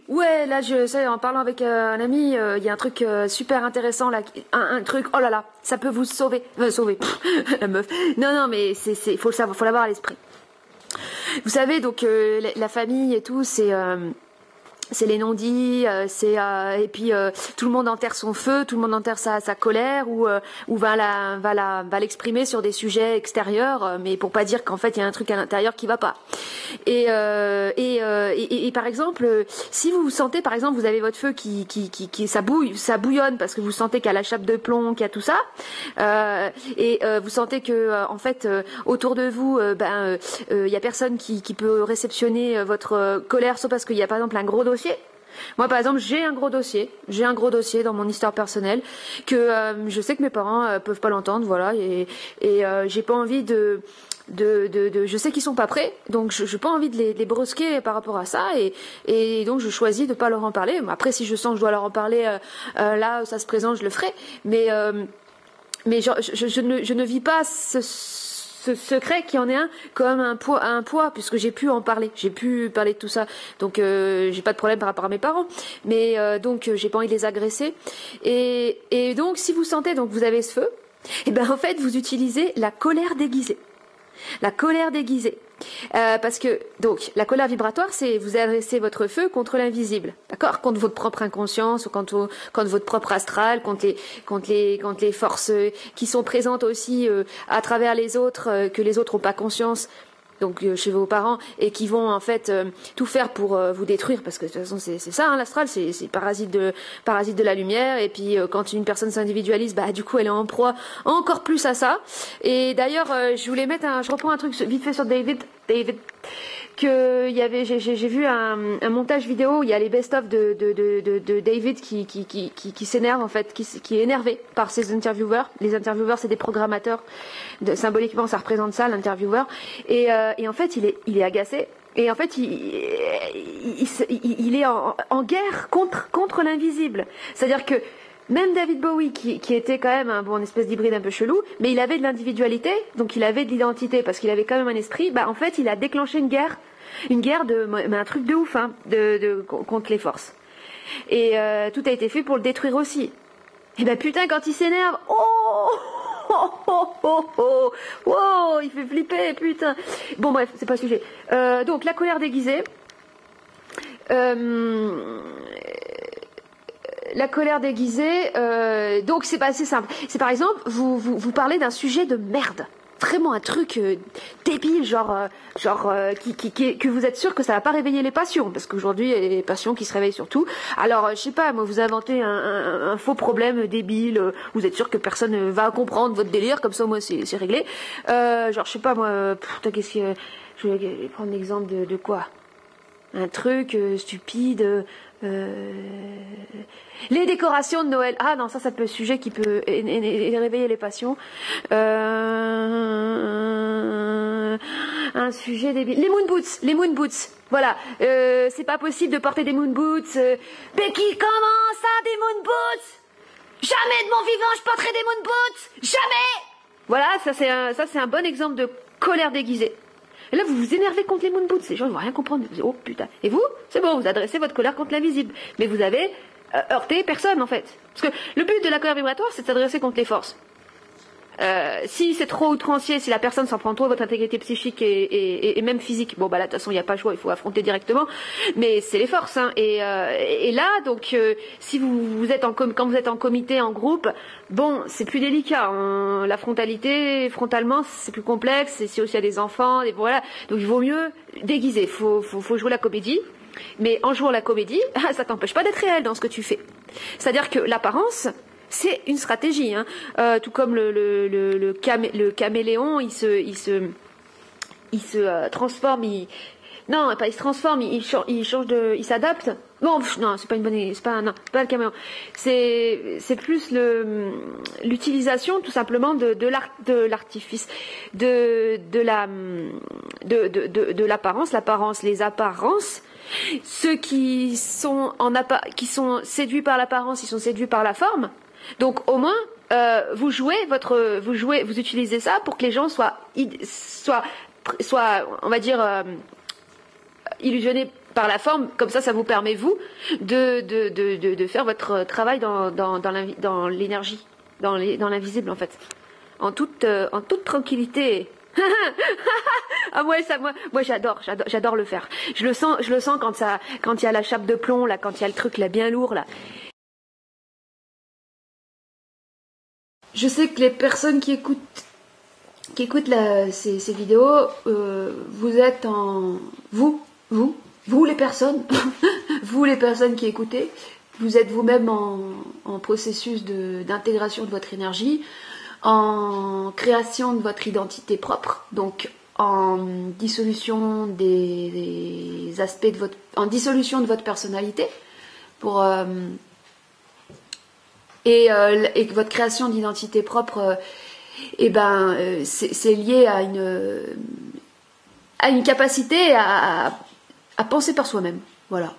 Ouais, là, je sais, en parlant avec un ami, il y a un truc super intéressant là, un truc. Oh là là, ça peut vous sauver, sauver, la meuf. Non, non, mais faut le savoir, faut l'avoir à l'esprit. Vous savez, donc la famille et tout, c'est les non-dits, et puis tout le monde enterre son feu, tout le monde enterre sa colère ou va l'exprimer sur des sujets extérieurs, mais pour pas dire qu'en fait il y a un truc à l'intérieur qui va pas. Et par exemple, si vous sentez par exemple vous avez votre feu qui ça bouillonne parce que vous sentez qu'il y a la chape de plomb, qu'il y a tout ça, vous sentez que en fait autour de vous il y a personne qui peut réceptionner votre colère, sauf parce qu'il y a par exemple un gros dossier. Moi, par exemple, j'ai un gros dossier dans mon histoire personnelle que je sais que mes parents peuvent pas l'entendre, voilà, et j'ai pas envie je sais qu'ils sont pas prêts, donc j'ai pas envie de les brusquer par rapport à ça, et donc je choisis de pas leur en parler. Après, si je sens que je dois leur en parler, là, ça se présente, je le ferai, mais je ne vis pas ce secret qui en est un comme un poids puisque j'ai pu en parler, j'ai pu parler de tout ça, donc j'ai pas de problème par rapport à mes parents, mais donc j'ai pas envie de les agresser, et donc si vous sentez donc vous avez ce feu, et ben en fait vous utilisez la colère déguisée. La colère déguisée. Parce que, donc, la colère vibratoire, c'est vous adressez votre feu contre l'invisible. D'accord? Contre votre propre inconscience, ou contre votre propre astral, contre les forces qui sont présentes aussi à travers les autres, que les autres n'ont pas conscience. Donc chez vos parents, et qui vont en fait tout faire pour vous détruire, parce que de toute façon c'est ça, hein, l'astral, c'est parasite de la lumière, et puis quand une personne s'individualise, bah du coup elle est en proie encore plus à ça. Et d'ailleurs je voulais je reprends un truc vite fait sur David, que il y avait, j'ai vu un montage vidéo où il y a les best-of de David qui s'énerve en fait, qui est énervé par ses intervieweurs. Les intervieweurs, c'est des programmateurs, symboliquement ça représente ça, l'intervieweur, et en fait il est agacé. Et en fait, il est en guerre contre l'invisible. C'est-à-dire que même David Bowie, qui était quand même une espèce d'hybride un peu chelou, mais il avait de l'individualité, donc il avait de l'identité, parce qu'il avait quand même un esprit, bah en fait il a déclenché une guerre mais un truc de ouf, hein, contre les forces. Et tout a été fait pour le détruire aussi. Et ben putain, quand il s'énerve, il fait flipper, putain. Bon bref, c'est pas le sujet. Donc la colère déguisée. La colère déguisée, donc c'est pas assez simple. C'est par exemple, vous parlez d'un sujet de merde, vraiment un truc débile, que vous êtes sûr que ça va pas réveiller les passions, parce qu'aujourd'hui il y a des passions qui se réveillent surtout. Alors je sais pas, moi vous inventez un faux problème débile, vous êtes sûr que personne va comprendre votre délire, comme ça moi c'est réglé. Je sais pas moi, qu'est-ce que je vais prendre l'exemple de quoi? Un truc stupide. Les décorations de Noël. Ah non, ça peut être sujet qui peut réveiller les passions. Un sujet débile. Les moon boots. Voilà. C'est pas possible de porter des moon boots. Becky, comment ça, des moon boots? Jamais de mon vivant je porterai des moon boots. Jamais. Voilà, ça c'est un bon exemple de colère déguisée. Et là, vous vous énervez contre les moon boots. Les gens ne vont rien comprendre. Vous dites, oh putain. Et vous, c'est bon, vous adressez votre colère contre l'invisible. Mais vous avez heurté personne, en fait. Parce que le but de la colère vibratoire, c'est de s'adresser contre les forces. Si c'est trop outrancier, si la personne s'en prend trop votre intégrité psychique et même physique, bon bah là de toute façon il n'y a pas le choix, il faut affronter directement, mais c'est les forces, hein. Et là donc si vous êtes quand vous êtes en comité, en groupe, bon c'est plus délicat, hein. La frontalité, frontalement c'est plus complexe, et si aussi il y a des enfants, et voilà, donc il vaut mieux déguiser, faut jouer la comédie. Mais en jouant la comédie, ça t'empêche pas d'être réel dans ce que tu fais. C'est-à-dire que l'apparence, c'est une stratégie, hein. Tout comme le caméléon, il se transforme, il se transforme, il change il s'adapte. Non, c'est pas une bonne, c'est pas le caméléon. C'est plus l'utilisation tout simplement de l'artifice, de l'apparence, les apparences. Ceux qui sont séduits par l'apparence, ils sont séduits par la forme. Donc au moins, vous utilisez ça pour que les gens soient, on va dire, illusionnés par la forme, comme ça vous permet, vous, de faire votre travail dans l'énergie, dans l'invisible, en fait. En toute tranquillité. Ah ouais, moi j'adore le faire. Je le sens quand il y a la chape de plomb, là, quand il y a le truc là bien lourd, là. Je sais que les personnes qui écoutent ces vidéos, vous êtes vous les personnes, vous les personnes qui écoutez, vous êtes vous-même en processus d'intégration de votre énergie, en création de votre identité propre, donc en dissolution des aspects en dissolution de votre personnalité, pour et votre création d'identité propre, c'est lié à une capacité à penser par soi-même. Voilà.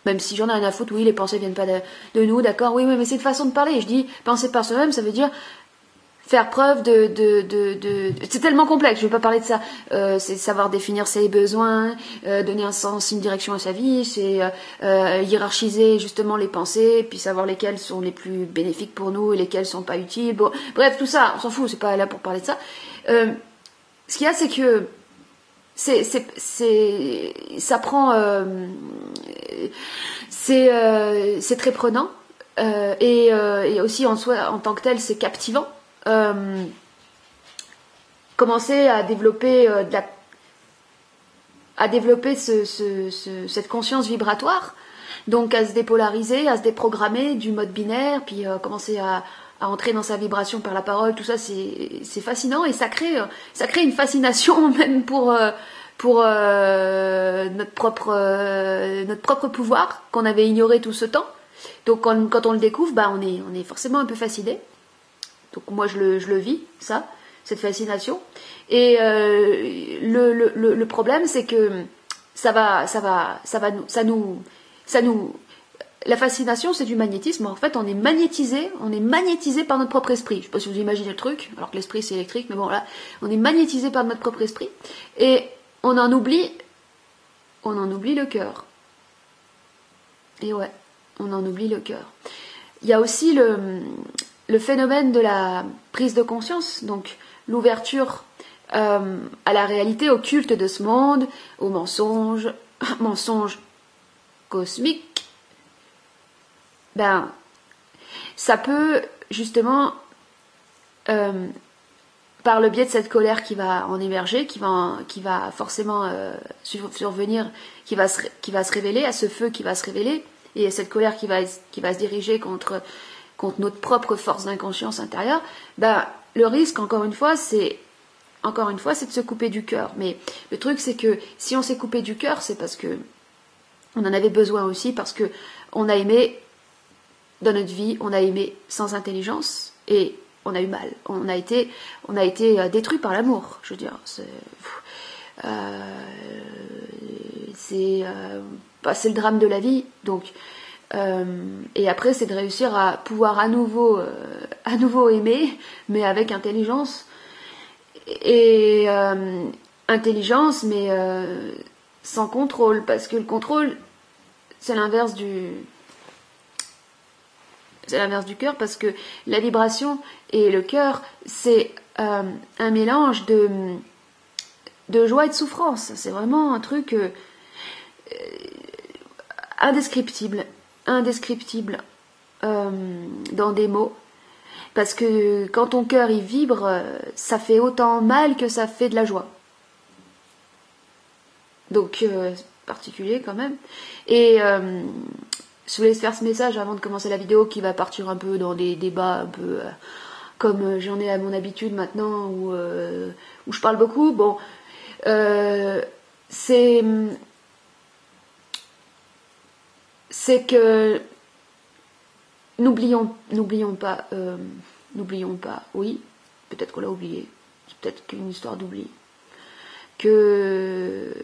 Même si j'en ai rien à foutre, oui, les pensées viennent pas de nous, d'accord, oui, mais c'est une façon de parler. Je dis penser par soi-même, ça veut dire faire preuve c'est tellement complexe, je vais pas parler de ça. C'est savoir définir ses besoins, donner un sens, une direction à sa vie, c'est hiérarchiser justement les pensées, puis savoir lesquelles sont les plus bénéfiques pour nous et lesquelles sont pas utiles. Bon, bref, tout ça, on s'en fout, c'est pas là pour parler de ça. Ce qu'il y a, c'est que ça prend, c'est très prenant, et aussi en soi, en tant que tel, c'est captivant. Commencer à développer cette conscience vibratoire, donc à se dépolariser, à se déprogrammer du mode binaire, puis commencer à entrer dans sa vibration par la parole, tout ça c'est fascinant, et ça crée une fascination même pour notre propre pouvoir qu'on avait ignoré tout ce temps. Donc quand on le découvre, on est forcément un peu fasciné. Donc moi je le vis, ça, cette fascination. Et le problème, c'est que la fascination, c'est du magnétisme. En fait, on est magnétisé par notre propre esprit. Je sais pas si vous imaginez le truc, alors que l'esprit c'est électrique, mais bon là, on est magnétisé par notre propre esprit, et on en oublie le cœur. Et ouais, on en oublie le cœur. Il y a aussi le phénomène de la prise de conscience, donc l'ouverture à la réalité occulte de ce monde, au mensonge cosmique. Ça peut justement, par le biais de cette colère qui va en émerger, qui va forcément survenir, qui va se révéler, à ce feu qui va se révéler, et cette colère qui va se diriger contre notre propre force d'inconscience intérieure, le risque, encore une fois, c'est de se couper du cœur. Mais le truc, c'est que si on s'est coupé du cœur, c'est parce que on en avait besoin aussi, parce que on a aimé dans notre vie, on a aimé sans intelligence, et on a eu mal. On a été détruit par l'amour. Je veux dire, c'est le drame de la vie. Donc, et après, c'est de réussir à pouvoir à nouveau aimer, mais avec intelligence. Et intelligence, mais sans contrôle, parce que le contrôle, c'est l'inverse du cœur, parce que la vibration et le cœur, c'est un mélange de joie et de souffrance. C'est vraiment un truc indescriptible dans des mots, parce que quand ton cœur il vibre, ça fait autant mal que ça fait de la joie. Donc c'est particulier quand même. Et je vous laisse faire ce message avant de commencer la vidéo, qui va partir un peu dans des débats un peu comme j'en ai à mon habitude maintenant, où je parle beaucoup. Bon, c'est que n'oublions pas, oui, peut-être qu'on l'a oublié, c'est peut-être qu'une histoire d'oubli, que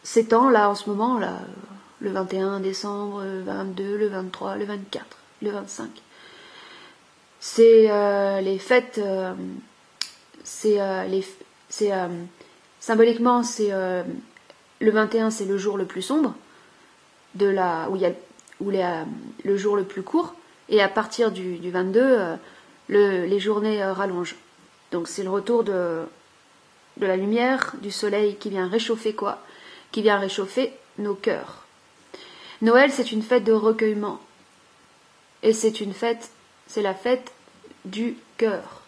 ces temps là, en ce moment là, le 21 décembre, le 22, le 23, le 24, le 25, c'est les fêtes, c'est symboliquement, c'est le 21, c'est le jour le plus sombre, le jour le plus court, et à partir du 22, les journées rallongent. Donc c'est le retour de la lumière, du soleil qui vient réchauffer quoi? Qui vient réchauffer nos cœurs. Noël, c'est une fête de recueillement. Et c'est la fête du cœur.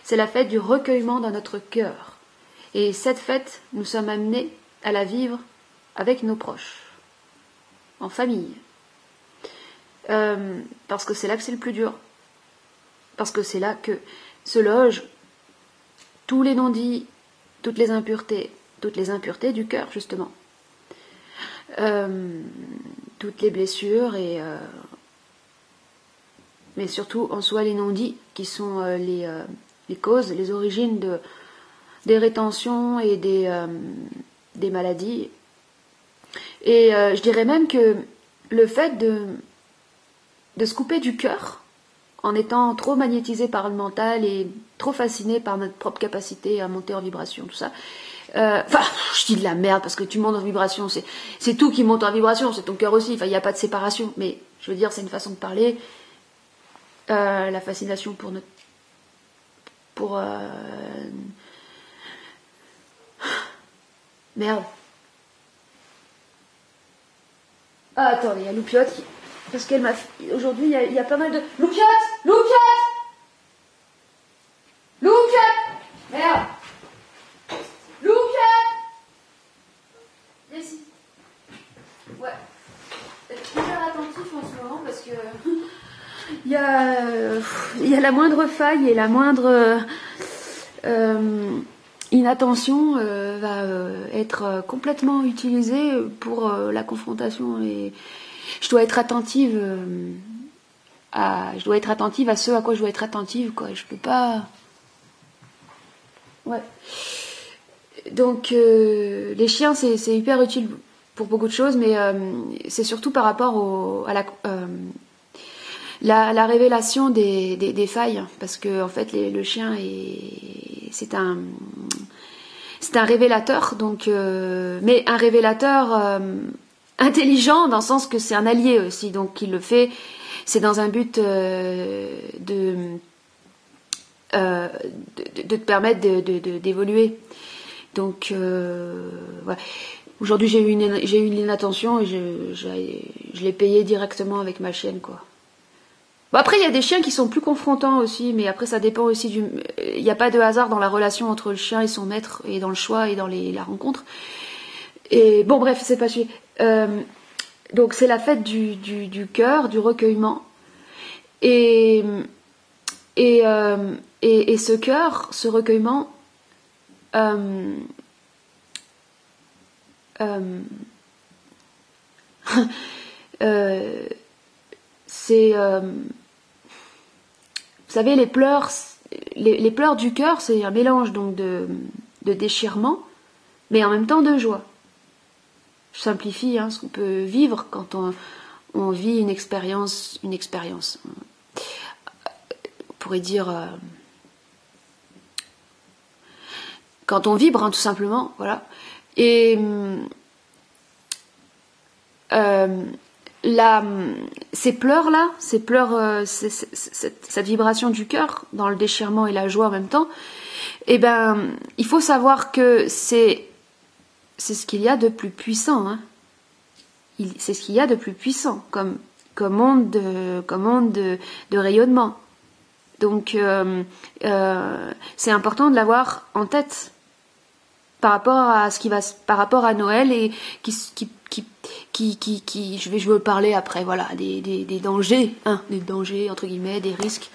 C'est la fête du recueillement dans notre cœur. Et cette fête, nous sommes amenés à la vivre avec nos proches, en famille. Parce que c'est là que c'est le plus dur. Parce que c'est là que se logent tous les non-dits, toutes les impuretés du cœur, justement. Toutes les blessures mais surtout en soi les non-dits qui sont les causes, les origines des rétentions et des maladies. Et je dirais même que le fait de se couper du cœur en étant trop magnétisé par le mental et trop fasciné par notre propre capacité à monter en vibration, tout ça. Je dis de la merde parce que tu montes en vibration, c'est tout qui monte en vibration, c'est ton cœur aussi, il n'y a pas de séparation, mais je veux dire, c'est une façon de parler. La fascination merde. Ah, attendez, il y a Loupiote parce qu'elle m'a... Aujourd'hui, il y a pas mal de... Loupiote Merde. Viens ici. Ouais. Être hyper attentif en ce moment parce que il y a la moindre faille et la moindre inattention va être complètement utilisée pour la confrontation, et je dois être attentive à ce à quoi je dois être attentive, quoi. Je peux pas. Ouais. Donc les chiens c'est hyper utile pour beaucoup de choses, mais c'est surtout par rapport à la révélation des failles, parce que en fait le chien c'est un révélateur, donc mais un révélateur intelligent dans le sens que c'est un allié aussi, donc il le fait, c'est dans un but de te permettre d'évoluer. Donc ouais. Aujourd'hui j'ai eu une inattention et je l'ai payé directement avec ma chienne, quoi. Bon, après il y a des chiens qui sont plus confrontants aussi, mais après ça dépend aussi il n'y a pas de hasard dans la relation entre le chien et son maître, et dans le choix et dans la rencontre. Et bon, bref, c'est pas suivi. Donc c'est la fête du cœur, du recueillement, et ce cœur, ce recueillement, c'est vous savez, les pleurs du cœur, c'est un mélange donc de déchirement, mais en même temps de joie. Je simplifie ce qu'on peut vivre quand on vit une expérience. On pourrait dire quand on vibre, tout simplement, voilà. Et ces pleurs-là, cette vibration du cœur dans le déchirement et la joie en même temps, eh ben, il faut savoir que c'est ce qu'il y a de plus puissant. C'est ce qu'il y a de plus puissant comme onde de rayonnement. Donc, c'est important de l'avoir en tête par rapport à par rapport à Noël, et je veux parler après, voilà, des dangers, des dangers entre guillemets, des risques,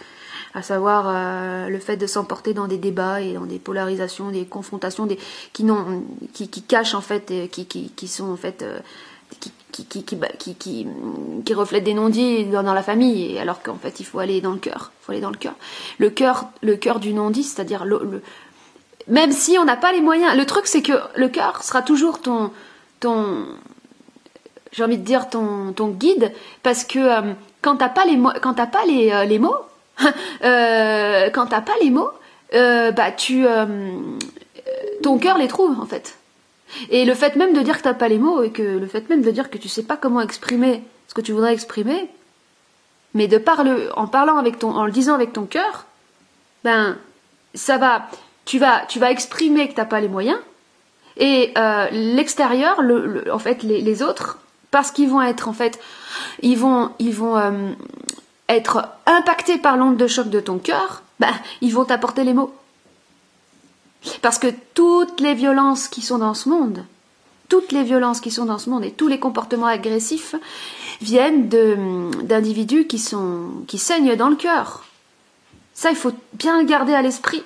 à savoir le fait de s'emporter dans des débats et dans des polarisations, des confrontations, qui cachent en fait, qui sont en fait qui reflètent des non-dits dans la famille, et alors qu'en fait il faut aller dans le cœur, le cœur du non-dit, c'est-à-dire même si on n'a pas les moyens. Le truc, c'est que le cœur sera toujours ton j'ai envie de dire ton guide, parce que quand t'as pas les mots, quand t'as pas les mots, bah ton cœur les trouve en fait. Et le fait même de dire que t'as pas les mots et que le fait même de dire que tu sais pas comment exprimer ce que tu voudrais exprimer, mais en parlant avec en le disant avec ton cœur, ben tu vas exprimer que t'as pas les moyens et l'extérieur, en fait les autres, parce qu'ils vont être en fait, ils vont être impactés par l'onde de choc de ton cœur, ben ils vont t'apporter les mots. Parce que toutes les violences qui sont dans ce monde, et tous les comportements agressifs viennent d'individus qui saignent dans le cœur. Ça, il faut bien le garder à l'esprit.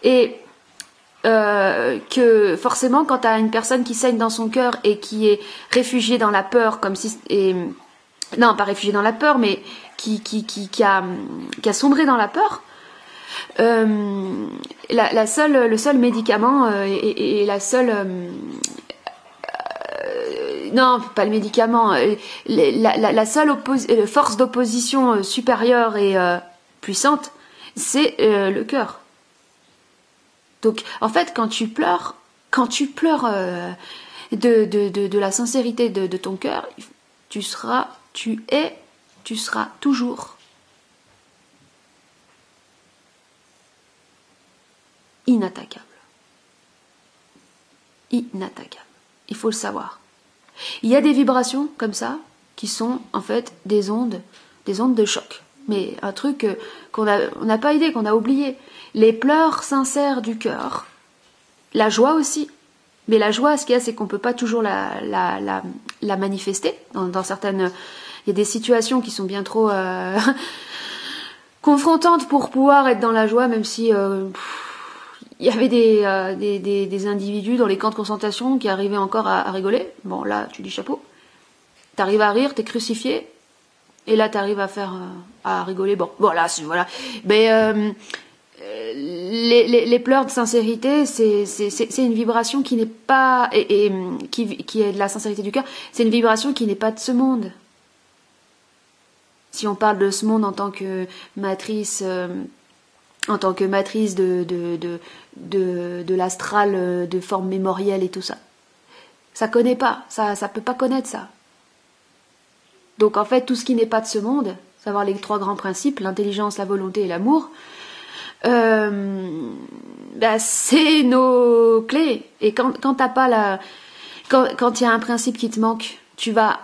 Et que forcément, quand tu as une personne qui saigne dans son cœur et qui est réfugiée dans la peur, non, pas réfugiée dans la peur, mais qui a sombré dans la peur, le seul médicament et la seule non, pas le médicament, la seule force d'opposition supérieure et puissante, c'est le cœur. Donc en fait quand tu pleures de la sincérité de ton cœur, tu seras toujours inattaquable. Il faut le savoir. Il y a des vibrations comme ça qui sont en fait des ondes de choc. Mais un truc qu'on n'a pas idée, qu'on a oublié. Les pleurs sincères du cœur. La joie aussi. Mais la joie, ce qu'il y a, c'est qu'on peut pas toujours la manifester. Dans certaines... Il y a des situations qui sont bien trop confrontantes pour pouvoir être dans la joie, même si... il y avait des individus dans les camps de concentration qui arrivaient encore à rigoler. Bon, là, tu dis chapeau. T'arrives à rire, t'es crucifié. Et là, t'arrives à rigoler. Bon, voilà. Mais les pleurs de sincérité, c'est une vibration qui n'est pas... qui est de la sincérité du cœur. C'est une vibration qui n'est pas de ce monde. Si on parle de ce monde en tant que matrice... de l'astral, de forme mémorielle et tout ça. Ça connaît pas, ça peut pas connaître ça. Donc en fait, tout ce qui n'est pas de ce monde, savoir les trois grands principes, l'intelligence, la volonté et l'amour, c'est nos clés. Et quand t'as pas quand il y a un principe qui te manque, tu vas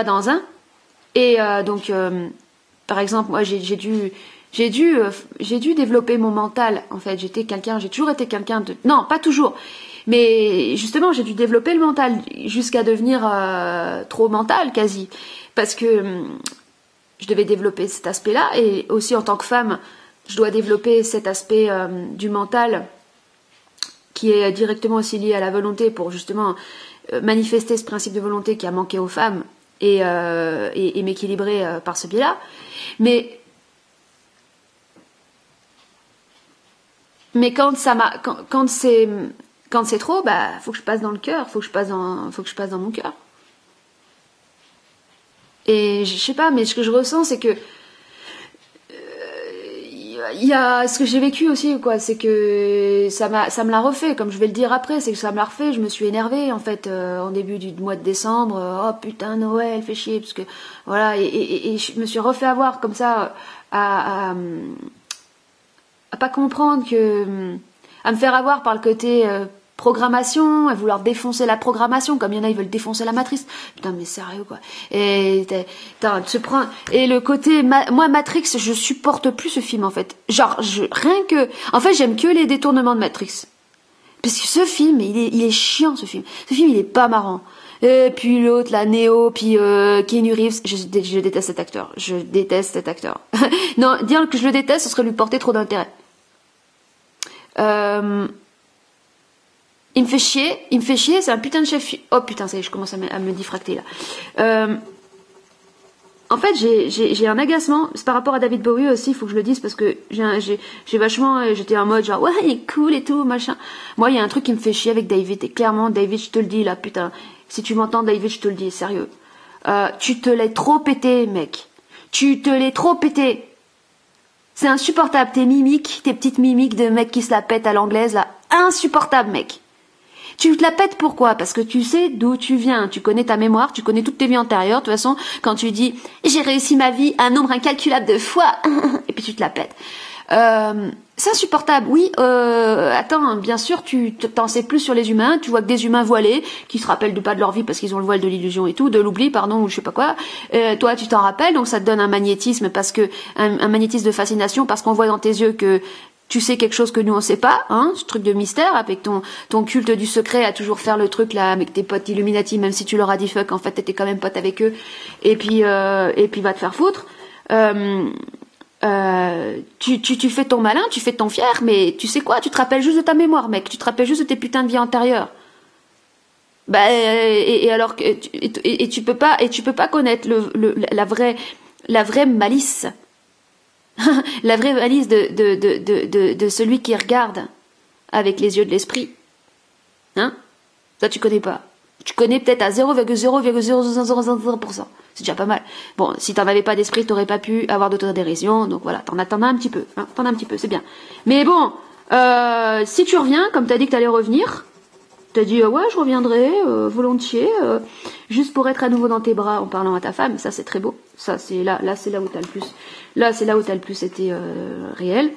dans un. Et par exemple, moi j'ai dû développer mon mental, en fait. J'ai toujours été quelqu'un de... Non, pas toujours. Mais justement, j'ai dû développer le mental jusqu'à devenir trop mental, quasi. Parce que je devais développer cet aspect-là. Et aussi, en tant que femme, je dois développer cet aspect du mental qui est directement aussi lié à la volonté pour justement manifester ce principe de volonté qui a manqué aux femmes et m'équilibrer par ce biais-là. Mais quand c'est trop, faut que je passe dans le cœur, faut que je passe dans mon cœur. Et je sais pas, mais ce que je ressens, c'est que il y a ce que j'ai vécu aussi, quoi. C'est que ça me l'a refait, comme je vais le dire après, c'est que ça me l'a refait. Je me suis énervée en fait en début du mois de décembre. Oh putain, Noël, fait chier, parce que voilà, et je me suis refait avoir comme ça à pas comprendre à me faire avoir par le côté programmation, à vouloir défoncer la programmation, comme il y en a, ils veulent défoncer la matrice. Putain, mais sérieux, quoi. Et le côté, moi, Matrix, je supporte plus ce film, en fait. Genre, en fait, j'aime que les détournements de Matrix. Parce que ce film, il est chiant, ce film. Ce film, il est pas marrant. Et puis l'autre, la Neo, puis Keanu Reeves, je déteste cet acteur. Je déteste cet acteur. Non, dire que je le déteste, ce serait lui porter trop d'intérêt. Il me fait chier, c'est un putain de chef. Oh putain, ça y est, je commence à me diffracter là. En fait, j'ai un agacement, c'est par rapport à David Bowie aussi, il faut que je le dise, parce que j'ai vachement, j'étais en mode genre, ouais, il est cool et tout, machin. Moi, il y a un truc qui me fait chier avec David, et clairement, David, je te le dis là, putain, si tu m'entends, David, je te le dis, sérieux. Tu te l'es trop pété, mec. Tu te l'es trop pété. C'est insupportable, tes mimiques, tes petites mimiques de mec qui se la pète à l'anglaise, là. Insupportable, mec. Tu te la pètes pourquoi? Parce que tu sais d'où tu viens, tu connais ta mémoire, tu connais toutes tes vies antérieures. De toute façon, quand tu dis « j'ai réussi ma vie un nombre incalculable de fois », et puis tu te la pètes. C'est insupportable, oui. Attends, bien sûr, tu t'en sais plus sur les humains. Tu vois que des humains voilés qui se rappellent pas de leur vie parce qu'ils ont le voile de l'illusion et tout, de l'oubli, pardon, ou je sais pas quoi. Toi, tu t'en rappelles, donc ça te donne un magnétisme parce que un magnétisme de fascination parce qu'on voit dans tes yeux que tu sais quelque chose que nous on sait pas, hein, ce truc de mystère avec ton culte du secret à toujours faire le truc là avec tes potes Illuminati, même si tu leur as dit fuck, en fait t'étais quand même pote avec eux, et puis va te faire foutre. Tu fais ton malin, tu fais ton fier, mais tu sais quoi, tu te rappelles juste de ta mémoire, mec, tu te rappelles juste de tes putains de vies antérieures. Bah et alors que tu peux pas connaître la vraie malice. La vraie malice de celui qui regarde avec les yeux de l'esprit. Hein? Ça, tu connais pas. Tu connais peut-être à 0,00000%. C'est déjà pas mal. Bon, si t'en avais pas d'esprit, t'aurais pas pu avoir d'autodérision. Donc voilà, t'en as un petit peu. Hein, t'en as un petit peu, c'est bien. Mais bon, si tu reviens, comme t'as dit que t'allais revenir, t'as dit ouais, je reviendrai volontiers, juste pour être à nouveau dans tes bras en parlant à ta femme. Ça, c'est très beau. Ça, c'est là c'est là où t'as le plus. Là, c'est là où t'as le plus été réel.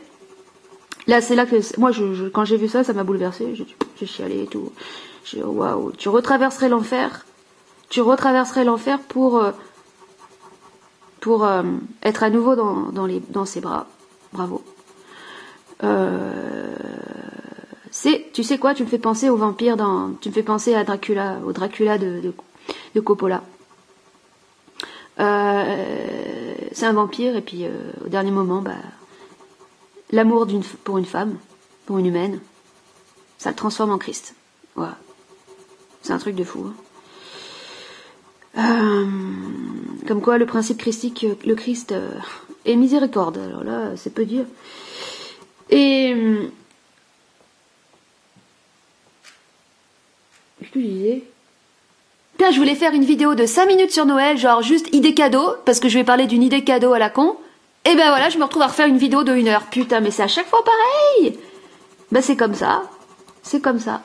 Là, c'est là que moi, quand j'ai vu ça, ça m'a bouleversée. J'ai chialé et tout. Waouh, tu retraverserais l'enfer. Tu retraverserais l'enfer pour être à nouveau dans ses bras. Bravo. Tu sais quoi, tu me fais penser au vampire tu me fais penser à Dracula, au Dracula de Coppola. C'est un vampire et puis au dernier moment, bah, l'amour pour une femme, pour une humaine, ça le transforme en Christ. Voilà. C'est un truc de fou. Hein. Comme quoi le principe christique, le Christ est miséricorde. Alors là, c'est peu dire. Et qu'est-ce que je disais? Putain, je voulais faire une vidéo de 5 minutes sur Noël, genre juste idée cadeau, parce que je vais parler d'une idée cadeau à la con. Et ben voilà, je me retrouve à refaire une vidéo de 1 heure. Putain, mais c'est à chaque fois pareil. Ben c'est comme ça. C'est comme ça.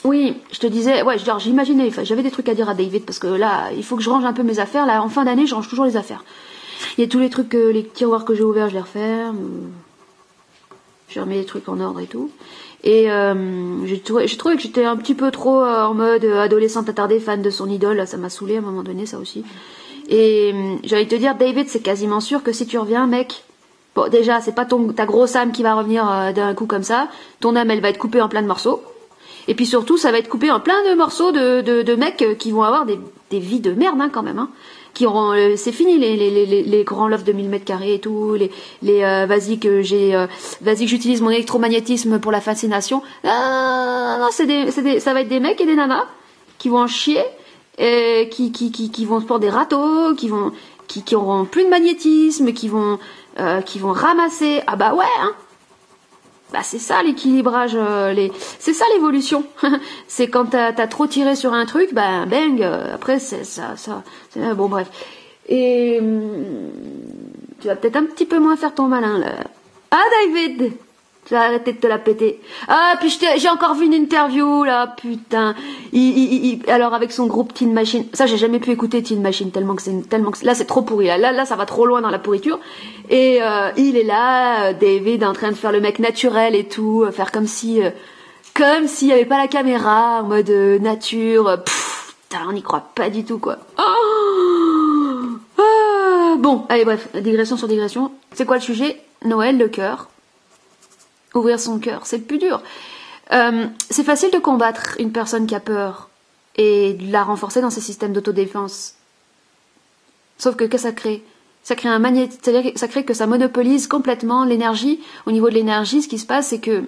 Oui, je te disais, ouais, genre j'imaginais, j'avais des trucs à dire à David, parce que là, il faut que je range un peu mes affaires. Là, en fin d'année, je range toujours les affaires. Il y a tous les trucs, les tiroirs que j'ai ouverts, je les referme. Je remets les trucs en ordre et tout. Et j'ai trouvé que j'étais un petit peu trop en mode adolescente attardée, fan de son idole. Là, ça m'a saoulé à un moment donné, ça aussi. Et j'allais te dire, David, c'est quasiment sûr que si tu reviens, mec, bon, déjà, c'est pas ta grosse âme qui va revenir d'un coup comme ça. Ton âme, elle va être coupée en plein de morceaux. Et puis surtout, ça va être coupé en plein de morceaux de mecs qui vont avoir des vies de merde, hein, quand même, hein. Qui auront, c'est fini les grands lofts de 1000 mètres carrés et tout, vas-y que j'utilise mon électromagnétisme pour la fascination. Ah, non, ça va être des mecs et des nanas qui vont en chier, qui vont se prendre des râteaux, qui auront plus de magnétisme, qui vont ramasser. Ah bah ouais, hein. Bah c'est ça l'équilibrage, c'est ça l'évolution. C'est quand t'as trop tiré sur un truc, bah bang, après c'est ça, bon bref. Et tu vas peut-être un petit peu moins faire ton malin là. Ah David, tu vas arrêter de te la péter. Ah puis j'ai encore vu une interview là, putain. Alors avec son groupe Teen Machine, ça j'ai jamais pu écouter Teen Machine tellement que là c'est trop pourri là ça va trop loin dans la pourriture. Et il est là, David en train de faire le mec naturel et tout, faire comme s'il y avait pas la caméra en mode nature. Putain, on n'y croit pas du tout quoi. Bon, allez bref, digression sur digression. C'est quoi le sujet? Noël, le cœur. Ouvrir son cœur, c'est le plus dur. C'est facile de combattre une personne qui a peur et de la renforcer dans ses systèmes d'autodéfense. Sauf que qu'est-ce que ça crée? Ça crée un magnétisme, c'est-à-dire que ça crée que ça monopolise complètement l'énergie. Au niveau de l'énergie, ce qui se passe, c'est que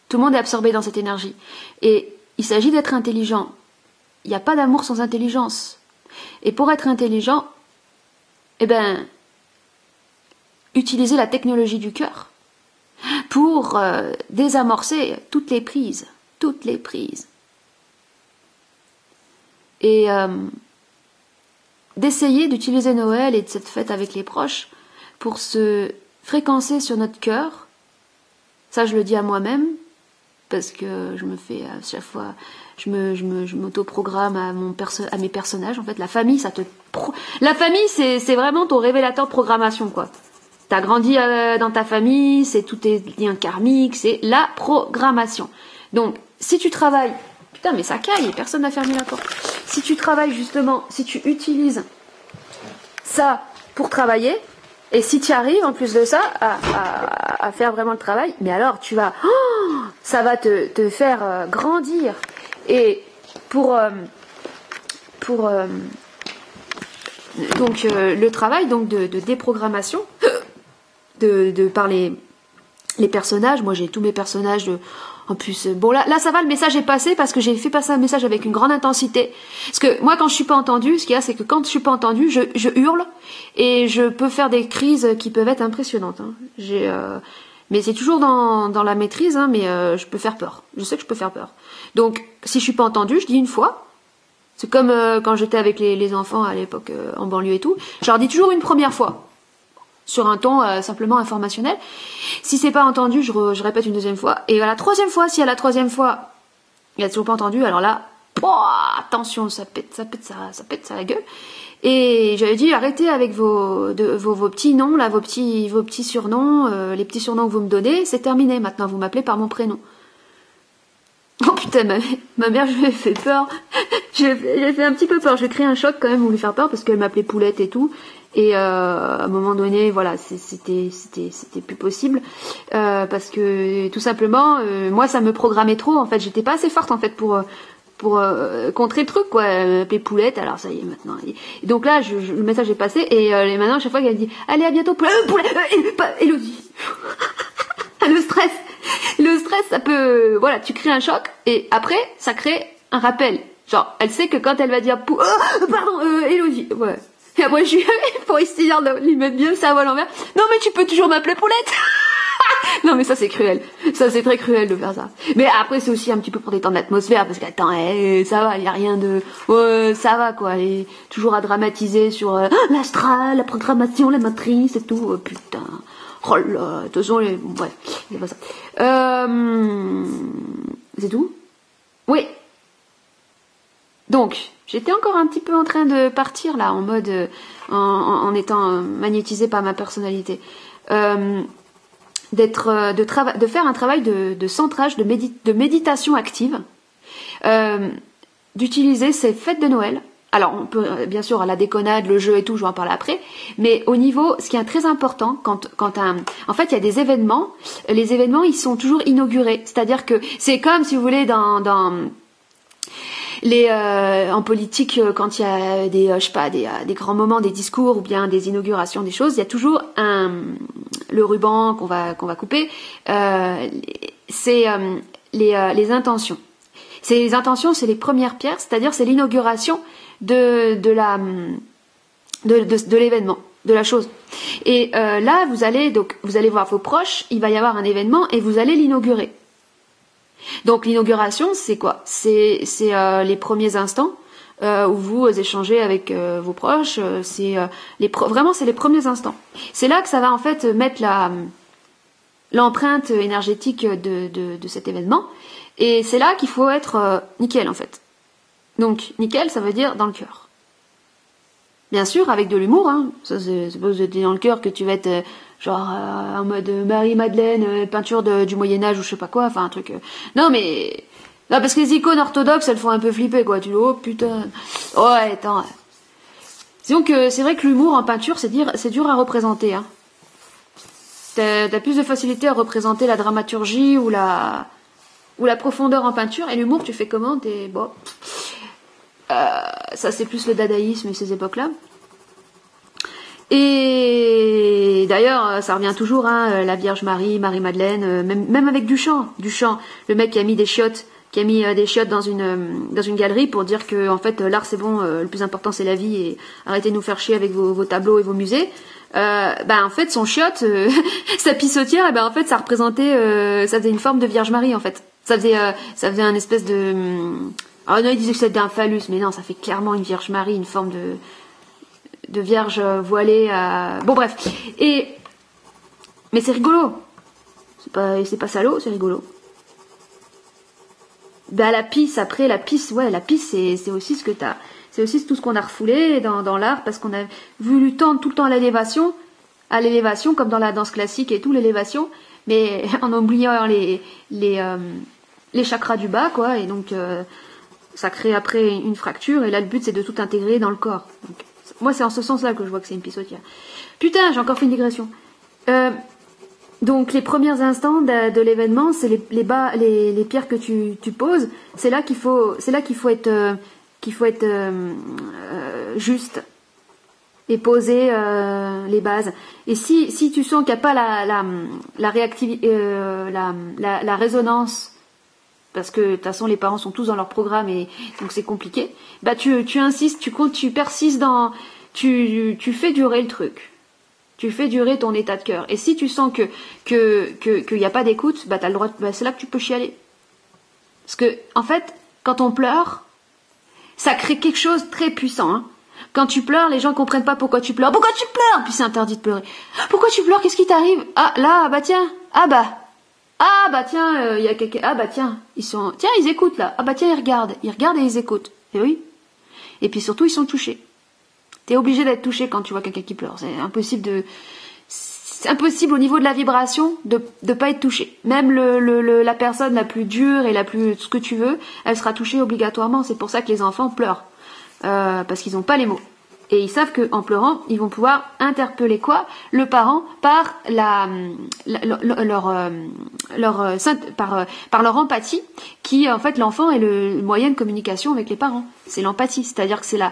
tout le monde est absorbé dans cette énergie. Et il s'agit d'être intelligent. Il n'y a pas d'amour sans intelligence. Et pour être intelligent, utiliser la technologie du cœur pour désamorcer toutes les prises. d'essayer d'utiliser Noël et de cette fête avec les proches pour se fréquencer sur notre cœur. Ça, je le dis à moi-même, parce que je me fais à chaque fois, je m'auto-programme à mes personnages. En fait, la famille, la famille, c'est vraiment ton révélateur de programmation, quoi. T'as grandi dans ta famille, c'est tous tes liens karmiques, c'est la programmation. Donc, si tu travailles, putain, mais ça caille, personne n'a fermé la porte. Si tu travailles justement, si tu utilises ça pour travailler, et si tu arrives en plus de ça à faire vraiment le travail, mais alors tu vas, ça va te faire grandir. Et donc le travail donc de déprogrammation par les personnages. Moi j'ai tous mes personnages en plus. Bon là ça va, le message est passé parce que j'ai fait passer un message avec une grande intensité. Parce que moi quand je suis pas entendue, ce qu'il y a c'est que quand je suis pas entendue, je hurle et je peux faire des crises qui peuvent être impressionnantes. Hein. Mais c'est toujours dans la maîtrise, hein, mais je peux faire peur. Je sais que je peux faire peur. Donc si je suis pas entendue, je dis une fois. C'est comme quand j'étais avec les enfants à l'époque en banlieue et tout. Je leur dis toujours une première fois. Sur un ton simplement informationnel. Si c'est pas entendu, je répète une deuxième fois. Et à la troisième fois, si à la troisième fois, il a toujours pas entendu, alors là, attention, ça pète ça la gueule. Et j'avais dit, arrêtez avec vos petits noms, là, vos petits surnoms, les petits surnoms que vous me donnez, c'est terminé. Maintenant, vous m'appelez par mon prénom. Oh putain, ma mère, je lui ai fait peur. J'ai fait un petit peu peur. J'ai créé un choc quand même pour lui faire peur parce qu'elle m'appelait Poulette et tout. Et à un moment donné, voilà, c'était plus possible parce que tout simplement, moi, ça me programmait trop. En fait, j'étais pas assez forte en fait pour contrer le truc, quoi. Elle m'appelait Poulette. Alors ça y est maintenant. Et donc là, le message est passé et maintenant, à chaque fois qu'elle dit, allez, à bientôt, Poulette, Élodie. Le stress, ça peut... Voilà, tu crées un choc, et après, ça crée un rappel. Genre, elle sait que quand elle va dire... Élodie, ouais. Et après, je lui pour essayer de lui mettre bien le cerveau à l'envers. Non, mais tu peux toujours m'appeler Poulette. Non, mais ça, c'est cruel. Ça, c'est très cruel de faire ça. Mais après, c'est aussi un petit peu pour détendre l'atmosphère, parce qu'attends, ça va, il y a rien de... ça va, quoi. Et toujours à dramatiser sur l'astral, la programmation, la matrice et tout. Putain... Oh là, de toute façon, bref, c'est pas ça. C'est tout? Oui. Donc, j'étais encore un petit peu en train de partir là, en mode, en étant magnétisée par ma personnalité. De faire un travail de centrage, de méditation active, d'utiliser ces fêtes de Noël. Alors, on peut, bien sûr, la déconnade, le jeu et tout, je vais en parler après. Mais au niveau, ce qui est très important, en fait, il y a des événements. Les événements, ils sont toujours inaugurés. C'est-à-dire que c'est comme, si vous voulez, en politique, quand il y a des grands moments, des discours ou bien des inaugurations, des choses, il y a toujours le ruban qu'on va couper. C'est les intentions. Ces intentions, c'est les premières pierres, c'est-à-dire c'est l'inauguration de l'événement, de la chose. Et là, vous allez voir vos proches, il va y avoir un événement et vous allez l'inaugurer. Donc l'inauguration, c'est quoi? C'est les premiers instants où vous échangez avec vos proches. Vraiment, c'est les premiers instants. C'est là que ça va en fait mettre l'empreinte énergétique de cet événement. Et c'est là qu'il faut être nickel en fait. Donc nickel, ça veut dire dans le cœur. Bien sûr, avec de l'humour. Hein. Ça, c'est pas que t'es dans le cœur que tu vas être en mode Marie-Madeleine, peinture du Moyen-Âge ou je sais pas quoi, enfin un truc... Non mais... Non, parce que les icônes orthodoxes, elles font un peu flipper, quoi. Tu dis, oh putain... Ouais, attends... Disons que c'est vrai que l'humour en peinture, c'est dur à représenter. Hein. T'as plus de facilité à représenter la dramaturgie ou la profondeur en peinture, et l'humour, tu fais comment? Bon... ça, c'est plus le dadaïsme et ces époques-là. Et d'ailleurs, ça revient toujours, hein, la Vierge Marie, Marie-Madeleine, même avec Duchamp, le mec qui a mis des chiottes, dans une galerie pour dire que en fait l'art c'est bon, le plus important c'est la vie et arrêtez de nous faire chier avec vos tableaux et vos musées. En fait son chiotte, sa pissotière, et en fait ça représentait, ça faisait une forme de Vierge Marie en fait. Ça faisait un espèce de... Ah non, il disait que c'était un phallus, mais non, ça fait clairement une Vierge Marie, une forme de vierge voilée. Bon bref. Mais c'est rigolo. C'est pas salaud, c'est rigolo. Bah la pisse, après la pisse, ouais, la pisse c'est aussi ce que t'as. C'est aussi tout ce qu'on a refoulé dans l'art parce qu'on a voulu tendre tout le temps à l'élévation comme dans la danse classique et tout, l'élévation, mais en oubliant les chakras du bas, quoi, et donc ça crée après une fracture, et là le but c'est de tout intégrer dans le corps. Donc, moi c'est en ce sens-là que je vois que c'est une pissotière. Putain, j'ai encore fait une digression. Donc les premiers instants de l'événement, c'est les pierres que tu poses. C'est là qu'il faut être juste et poser les bases. Et si tu sens qu'il n'y a pas la réactivité, la résonance, parce que de toute façon les parents sont tous dans leur programme et donc c'est compliqué, bah tu insistes, tu persistes dans, tu fais durer le truc. Tu fais durer ton état de cœur. Et si tu sens qu'il n'y a pas d'écoute, bah t'as le droit, c'est là que tu peux chialer. Parce que, en fait, quand on pleure, ça crée quelque chose de très puissant. Hein. Quand tu pleures, les gens comprennent pas pourquoi tu pleures. Pourquoi tu pleures? Puis c'est interdit de pleurer. Pourquoi tu pleures? Qu'est-ce qui t'arrive? Ah, là, bah tiens. Ah bah tiens, il y a quelqu'un. Ah bah tiens, ils écoutent là. Ah bah tiens, ils regardent et ils écoutent. Et oui. Et puis surtout, ils sont touchés. T'es obligé d'être touché quand tu vois quelqu'un qui pleure. C'est impossible au niveau de la vibration de pas être touché. Même la personne la plus dure et la plus ce que tu veux, elle sera touchée obligatoirement. C'est pour ça que les enfants pleurent. Parce qu'ils n'ont pas les mots. Et ils savent qu'en pleurant, ils vont pouvoir interpeller quoi? Le parent par par leur empathie, qui en fait l'enfant est le moyen de communication avec les parents. C'est l'empathie, c'est-à-dire que c'est la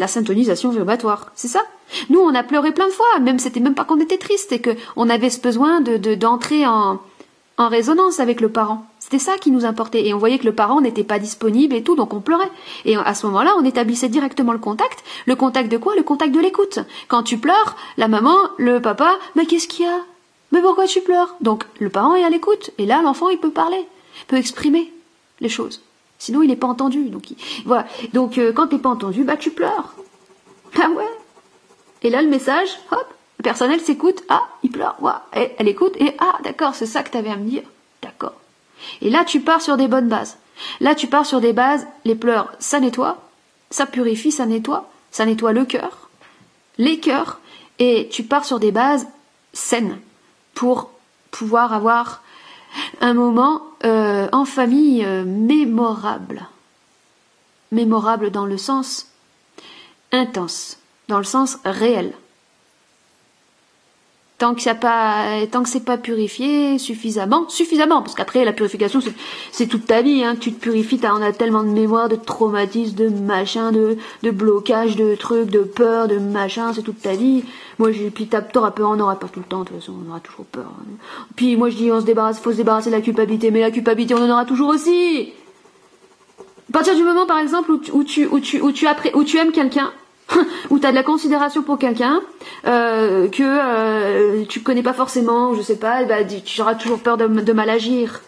syntonisation vibratoire. C'est ça. Nous, on a pleuré plein de fois, c'était même pas qu'on était triste, c'est que on avait ce besoin d'entrer en résonance avec le parent. C'était ça qui nous importait. Et on voyait que le parent n'était pas disponible et tout, donc on pleurait. Et à ce moment-là, on établissait directement le contact. Le contact de quoi? Le contact de l'écoute. Quand tu pleures, la maman, le papa, mais qu'est-ce qu'il y a? Mais pourquoi tu pleures? Donc le parent est à l'écoute. Et là, l'enfant, il peut parler, peut exprimer les choses. Sinon, il n'est pas entendu. Voilà. Donc quand t'es pas entendu, bah tu pleures. Ah ouais. Et là, le message, hop, le personnel s'écoute. Ah, il pleure. Ouais. Et elle écoute. Et ah, d'accord, c'est ça que t'avais à me dire. D'accord. Et là, tu pars sur des bonnes bases. Là, tu pars sur des bases, les pleurs, ça nettoie, ça purifie, ça nettoie le cœur, les cœurs, et tu pars sur des bases saines pour pouvoir avoir un moment en famille mémorable. Mémorable dans le sens intense, dans le sens réel. Tant que c'est pas purifié suffisamment, parce qu'après la purification c'est toute ta vie, hein, tu te purifies, on a tellement de mémoire, de traumatismes, de machin, de blocage, de trucs, de peur, de machin, c'est toute ta vie. Moi puis t'auras peur, on n'aura pas tout le temps, de toute façon, on aura toujours peur. Puis moi je dis faut se débarrasser de la culpabilité, mais la culpabilité on en aura toujours aussi. À partir du moment par exemple où tu aimes quelqu'un, où tu as de la considération pour quelqu'un que tu connais pas forcément, je sais pas, bah, tu auras toujours peur de mal agir.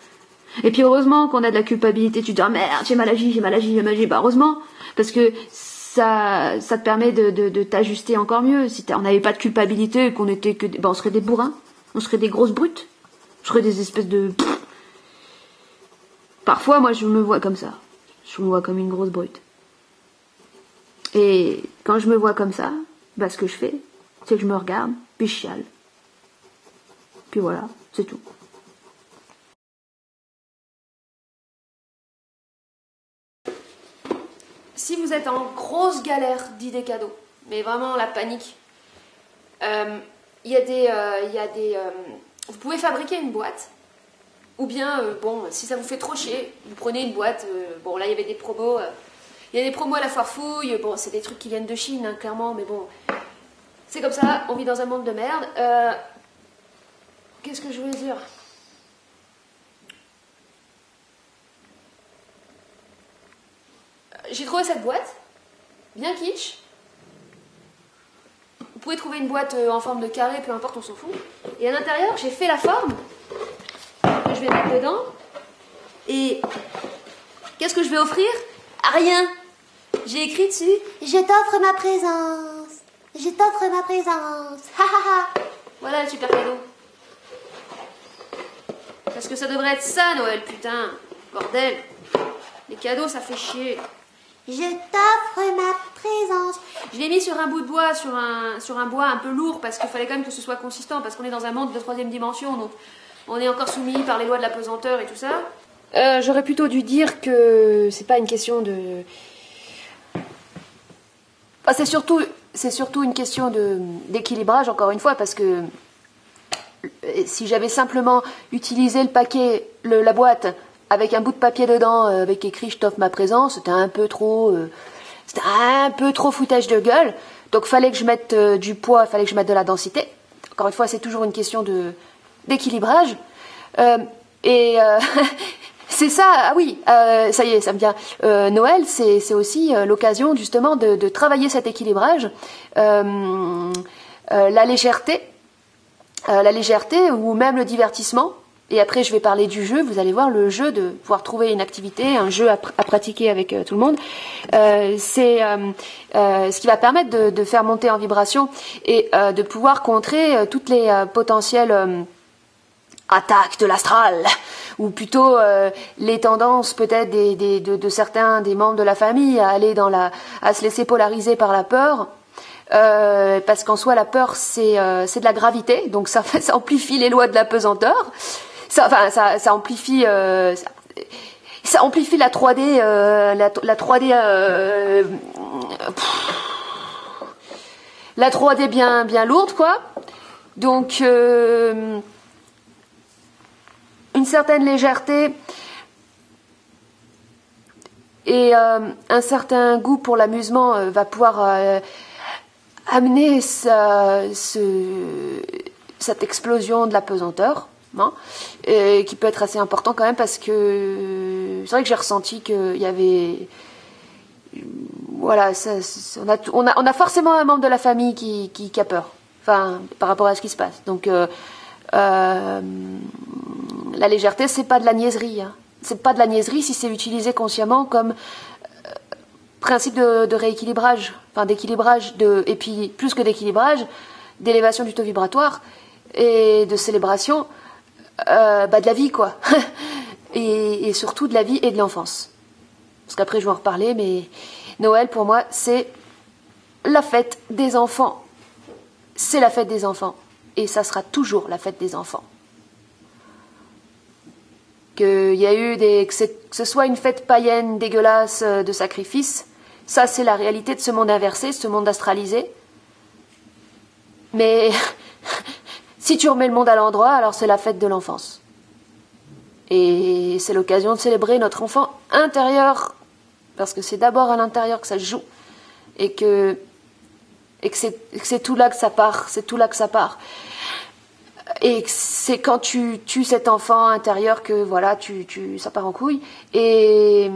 Et puis heureusement qu'on a de la culpabilité, tu te dis ah merde, j'ai mal agi, bah heureusement, parce que ça te permet de t'ajuster encore mieux. Si on n'avait pas de culpabilité, qu'on était que on serait des bourrins, on serait des grosses brutes, on serait des espèces de parfois moi je me vois comme ça, je me vois comme une grosse brute. Et quand je me vois comme ça, bah ce que je fais, c'est que je me regarde, puis je chiale. Puis voilà, c'est tout. Si vous êtes en grosse galère d'idées cadeaux, mais vraiment la panique, il y a des vous pouvez fabriquer une boîte, ou bien, si ça vous fait trop chier, vous prenez une boîte, là il y avait des promos... Il y a des promos à la foire fouille, c'est des trucs qui viennent de Chine, hein, clairement, mais bon, c'est comme ça, on vit dans un monde de merde. Qu'est-ce que je voulais dire? J'ai trouvé cette boîte, bien kitsch. Vous pouvez trouver une boîte en forme de carré, peu importe, on s'en fout. Et à l'intérieur, j'ai fait la forme, que je vais mettre dedans. Et qu'est-ce que je vais offrir? Rien. J'ai écrit dessus, je t'offre ma présence. Je t'offre ma présence. Ha ha ha. Voilà le super cadeau. Parce que ça devrait être ça, Noël, putain. Bordel. Les cadeaux, ça fait chier. Je t'offre ma présence. Je l'ai mis sur un bout de bois, sur un bois un peu lourd, parce qu'il fallait quand même que ce soit consistant, parce qu'on est dans un monde de 3e dimension, donc on est encore soumis par les lois de la pesanteur et tout ça. J'aurais plutôt dû dire que c'est pas une question de... Enfin, c'est surtout une question d'équilibrage, encore une fois, parce que si j'avais simplement utilisé le paquet, la boîte, avec un bout de papier dedans, avec écrit je t'offre ma présence, c'était un peu trop foutage de gueule. Donc fallait que je mette du poids, fallait que je mette de la densité. Encore une fois, c'est toujours une question d'équilibrage. C'est ça, ah oui, ça y est, ça me vient. Noël, c'est aussi l'occasion justement de travailler cet équilibrage, la légèreté ou même le divertissement. Et après, je vais parler du jeu. Vous allez voir, le jeu, de pouvoir trouver une activité, un jeu à pratiquer avec tout le monde, c'est ce qui va permettre de faire monter en vibration et de pouvoir contrer toutes les potentielles attaques de l'astral, ou plutôt les tendances peut-être de certains des membres de la famille à aller à se laisser polariser par la peur. Parce qu'en soi, la peur, c'est de la gravité, donc ça amplifie les lois de la pesanteur. Ça amplifie la 3D, la 3D, la 3D bien lourde, quoi. Donc une certaine légèreté et un certain goût pour l'amusement va pouvoir amener cette explosion de la pesanteur, hein, qui peut être assez important quand même, parce que c'est vrai que j'ai ressenti qu'il y avait, voilà, on a forcément un membre de la famille qui a peur, enfin, par rapport à ce qui se passe. Donc la légèreté, c'est pas de la niaiserie, hein. C'est pas de la niaiserie si c'est utilisé consciemment comme principe de rééquilibrage, enfin d'équilibrage, et puis plus que d'équilibrage, d'élévation du taux vibratoire et de célébration de la vie, quoi. et surtout de la vie et de l'enfance. Parce qu'après je vais en reparler, mais Noël pour moi c'est la fête des enfants. C'est la fête des enfants. Et ça sera toujours la fête des enfants. Qu'il y a eu que ce soit une fête païenne dégueulasse de sacrifice, ça c'est la réalité de ce monde inversé, ce monde astralisé. Mais si tu remets le monde à l'endroit, alors c'est la fête de l'enfance. Et c'est l'occasion de célébrer notre enfant intérieur, parce que c'est d'abord à l'intérieur que ça se joue, et que c'est tout là que ça part, c'est tout là que ça part. Et c'est quand tu tues cet enfant intérieur que voilà, ça part en couille. Et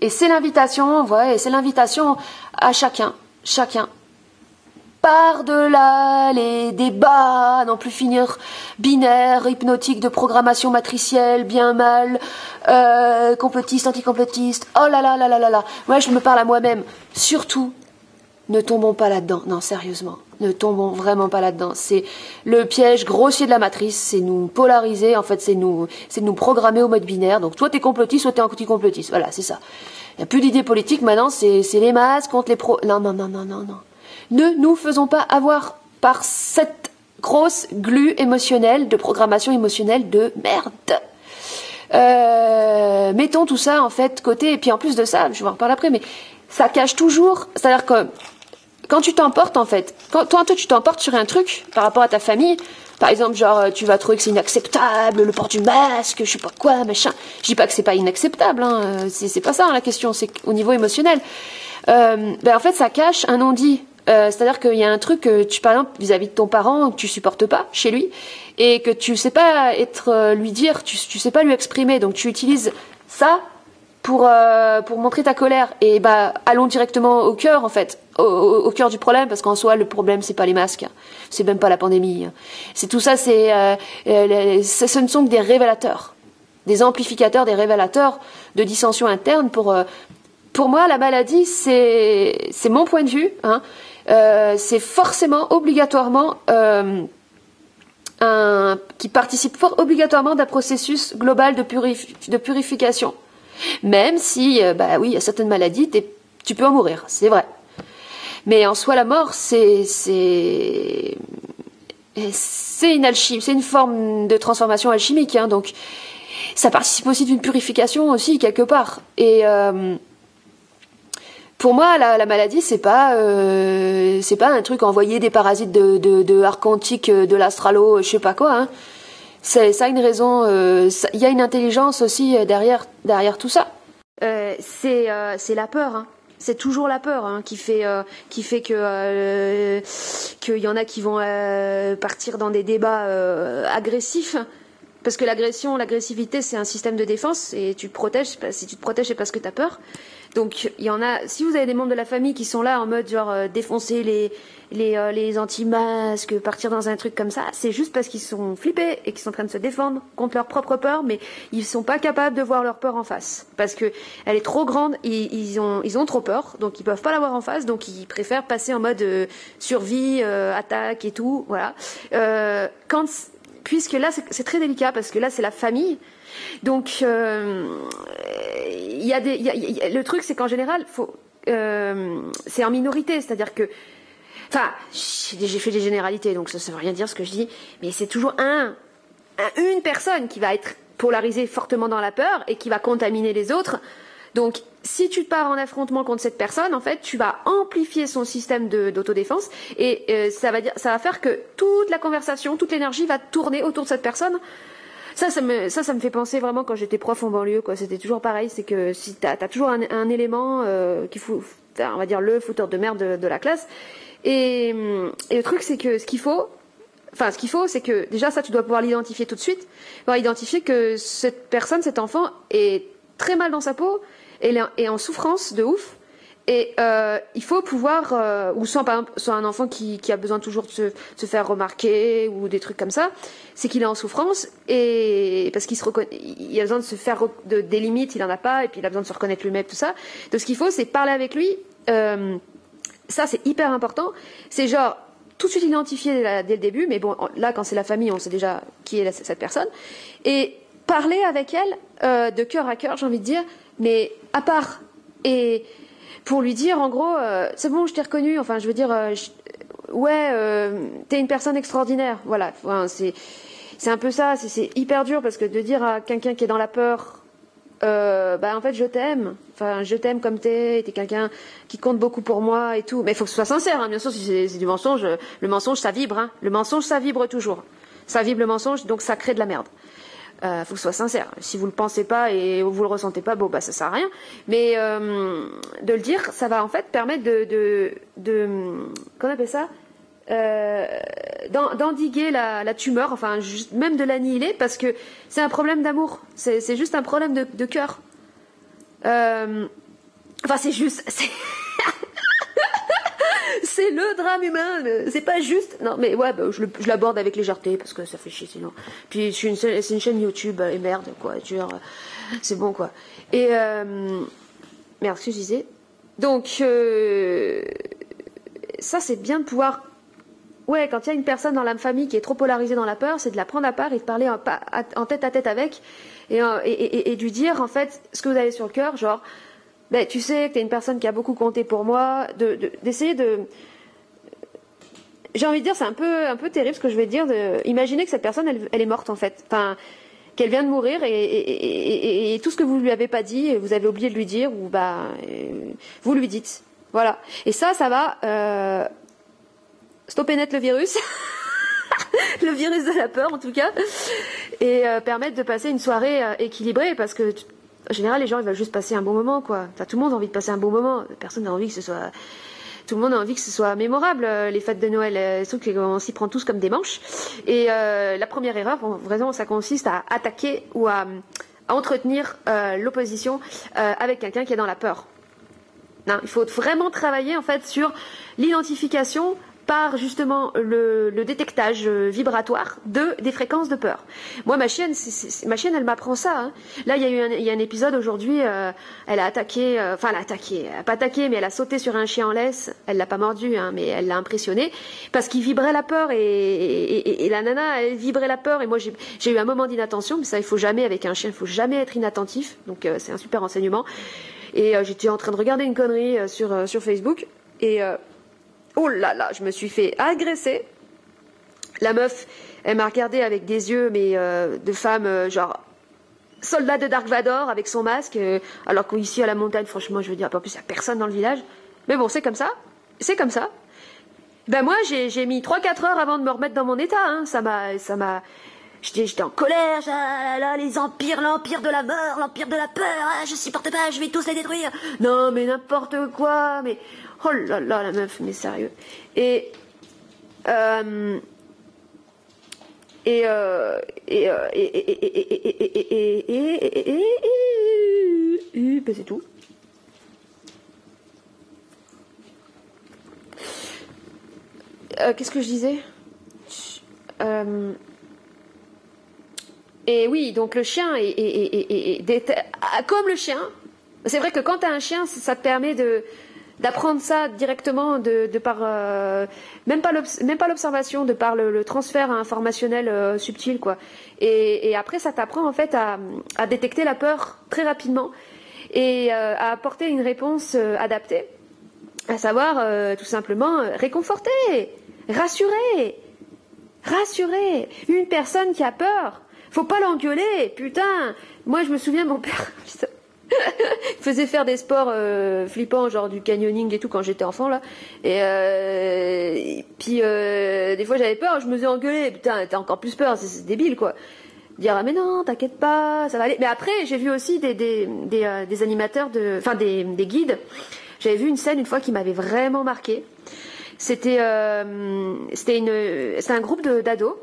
c'est l'invitation, ouais, et c'est l'invitation à chacun, par-delà les débats à n'en plus finir, binaires, hypnotiques, de programmation matricielle, bien mal, complotiste, anticomplotiste, oh là là là là là là. Ouais, je me parle à moi-même. Surtout, ne tombons pas là-dedans. Non, sérieusement, ne tombons vraiment pas là-dedans. C'est le piège grossier de la matrice, c'est nous polariser, en fait, c'est nous programmer au mode binaire. Donc, soit t'es complotiste, soit t'es anti-complotiste. Voilà, c'est ça. Il n'y a plus d'idées politiques, maintenant, c'est les masses contre les pros. Non. Ne nous faisons pas avoir par cette grosse glu émotionnelle, de programmation émotionnelle de merde. Mettons tout ça, en fait, de côté. Et puis, en plus de ça, je vais en reparler après, mais ça cache toujours, c'est-à-dire que quand tu t'emportes, en fait, quand toi tu t'emportes sur un truc par rapport à ta famille, par exemple, genre, tu vas trouver que c'est inacceptable, le port du masque, je sais pas quoi, machin. Je dis pas que c'est pas inacceptable, hein, c'est pas ça, hein, la question, c'est au niveau émotionnel. En fait, ça cache un non-dit. C'est-à-dire qu'il y a un truc que par exemple, vis-à-vis de ton parent, que tu supportes pas chez lui, et que tu sais pas lui dire, tu sais pas lui exprimer, donc tu utilises ça pour montrer ta colère. Et allons directement au cœur, en fait, au cœur du problème, parce qu'en soi le problème c'est pas les masques, c'est même pas la pandémie, c'est tout ça, ce ne sont que des révélateurs, des amplificateurs, des révélateurs de dissensions internes pour pour moi, la maladie, c'est mon point de vue, hein, c'est forcément, obligatoirement, qui participe fort obligatoirement d'un processus global de purification. Même si, bah oui, il y a certaines maladies, tu peux en mourir, c'est vrai. Mais en soi, la mort, c'est une alchimie, c'est une forme de transformation alchimique, hein, donc ça participe aussi d'une purification aussi quelque part. Et pour moi, la maladie, c'est pas un truc envoyé des parasites de archontique, de l'astralo, je sais pas quoi. Hein. Ça a une raison. Il y a une intelligence aussi derrière tout ça. C'est la peur. Hein. C'est toujours la peur hein, qui fait que qu'il y en a qui vont partir dans des débats agressifs. Parce que l'agressivité, c'est un système de défense et tu te protèges. Si tu te protèges, c'est parce que tu as peur. Donc il y en a. Si vous avez des membres de la famille qui sont là en mode genre défoncer les anti-masques, partir dans un truc comme ça, c'est juste parce qu'ils sont flippés et qu'ils sont en train de se défendre contre leur propre peur, mais ils sont pas capables de voir leur peur en face parce que elle est trop grande. Ils ont trop peur, donc ils peuvent pas la voir en face, donc ils préfèrent passer en mode survie, attaque et tout. Voilà. Puisque là, c'est très délicat, parce que là, c'est la famille. Donc, le truc, c'est qu'en général, c'est en minorité. C'est-à-dire que... Enfin, j'ai fait des généralités, donc ça ne veut rien dire ce que je dis. Mais c'est toujours une personne qui va être polarisée fortement dans la peur et qui va contaminer les autres. Donc, si tu pars en affrontement contre cette personne, en fait, tu vas amplifier son système d'autodéfense et ça va faire que toute la conversation, toute l'énergie va tourner autour de cette personne. Ça me fait penser vraiment quand j'étais prof en banlieue, quoi. C'était toujours pareil, c'est que si t'as toujours un élément qui fout, on va dire le fouteur de merde de la classe. Et le truc, c'est que ce qu'il faut, c'est que déjà ça, tu dois pouvoir l'identifier tout de suite, pouvoir identifier que cette personne, cet enfant est très mal dans sa peau et en souffrance de ouf. Et il faut pouvoir, ou soit par exemple, soit un enfant qui a besoin toujours de se faire remarquer ou des trucs comme ça, c'est qu'il est en souffrance et parce qu'il a besoin de se faire des limites, il en a pas, et puis il a besoin de se reconnaître lui-même, tout ça. Donc ce qu'il faut, c'est parler avec lui. Ça, c'est hyper important. C'est genre tout de suite identifier dès le début, mais bon, là, quand c'est la famille, on sait déjà qui est cette personne, et parler avec elle de cœur à cœur, j'ai envie de dire, mais à part et pour lui dire en gros c'est bon, je t'ai reconnu, enfin je veux dire t'es une personne extraordinaire, voilà. Enfin, c'est un peu ça, c'est hyper dur parce que de dire à quelqu'un qui est dans la peur en fait je t'aime comme t'es quelqu'un qui compte beaucoup pour moi et tout, mais il faut que ce soit sincère, hein. Bien sûr, si c'est du mensonge, le mensonge ça vibre, hein. Le mensonge ça vibre toujours, ça vibre le mensonge, donc ça crée de la merde. Faut que ce soit sincère. Si vous le pensez pas et vous le ressentez pas, bon bah ça sert à rien. Mais de le dire, ça va en fait permettre de qu'on appelle ça, d'endiguer la tumeur, enfin même de l'annihiler, parce que c'est un problème d'amour. C'est juste un problème de cœur. Enfin c'est juste. C'est le drame humain, c'est pas juste. Non, mais ouais, bah, je l'aborde avec légèreté parce que ça fait chier sinon. Puis c'est une chaîne YouTube et merde, quoi. C'est bon, quoi. Et merde, ce que je disais. Donc ça, c'est bien de pouvoir. Ouais, quand il y a une personne dans la famille qui est trop polarisée dans la peur, c'est de la prendre à part et de parler en tête à tête avec et de lui dire en fait ce que vous avez sur le cœur, genre. Ben, tu sais que t'es une personne qui a beaucoup compté pour moi, d'essayer de... J'ai envie de dire, c'est un peu terrible ce que je vais dire, imaginer que cette personne, elle est morte en fait. Enfin, qu'elle vient de mourir et tout ce que vous lui avez pas dit, vous avez oublié de lui dire, ou vous lui dites. Voilà. Et ça va stopper net le virus. Le virus de la peur en tout cas. Et permettre de passer une soirée équilibrée, parce que... En général, les gens ils veulent juste passer un bon moment, quoi. Enfin, tout le monde a envie de passer un bon moment. Personne n'a envie que ce soit. Tout le monde a envie que ce soit mémorable. Les fêtes de Noël, sauf qu'on s'y prend tous comme des manches. Et la première erreur, vraiment, ça consiste à attaquer ou à entretenir l'opposition avec quelqu'un qui est dans la peur. Non, il faut vraiment travailler en fait sur l'identification par justement le détectage vibratoire des fréquences de peur. Moi, ma chienne, elle m'apprend ça. Hein. Là, il y a un épisode aujourd'hui, elle a attaqué, elle a pas attaqué, mais elle a sauté sur un chien en laisse. Elle l'a pas mordu, hein, mais elle l'a impressionné parce qu'il vibrait la peur et la nana, elle vibrait la peur. Et moi, j'ai eu un moment d'inattention, mais ça, il faut jamais avec un chien, il faut jamais être inattentif. Donc, c'est un super enseignement. Et j'étais en train de regarder une connerie sur Facebook et oh là là, je me suis fait agresser. La meuf, elle m'a regardé avec des yeux mais de femme genre soldat de Dark Vador avec son masque, alors qu'ici à la montagne, franchement, je veux dire, en plus il n'y a personne dans le village. Mais bon, c'est comme ça. C'est comme ça. Ben moi, j'ai mis 3-4 heures avant de me remettre dans mon état. Hein. Ça m'a. J'étais en colère, les empires, l'empire de la mort, l'empire de la peur, je supporte pas, je vais tous les détruire. Non, mais n'importe quoi, mais oh là là, la meuf, mais sérieux. Ben c'est tout. Qu'est-ce que je disais? Et oui, donc le chien comme le chien, c'est vrai que quand tu as un chien, ça te permet d'apprendre ça directement de par même pas l'observation, de par le transfert informationnel subtil quoi. Et après ça t'apprend en fait à détecter la peur très rapidement et à apporter une réponse adaptée, à savoir tout simplement réconforter, rassurer une personne qui a peur. Faut pas l'engueuler, putain. Moi, je me souviens, mon père il faisait faire des sports flippants, genre du canyoning et tout, quand j'étais enfant, là. Et puis, des fois, j'avais peur, je me faisais engueuler. Putain, t'as encore plus peur, c'est débile, quoi. Dire, ah, mais non, t'inquiète pas, ça va aller. Mais après, j'ai vu aussi des animateurs, des guides. J'avais vu une scène, une fois, qui m'avait vraiment marqué. C'était un groupe d'ados.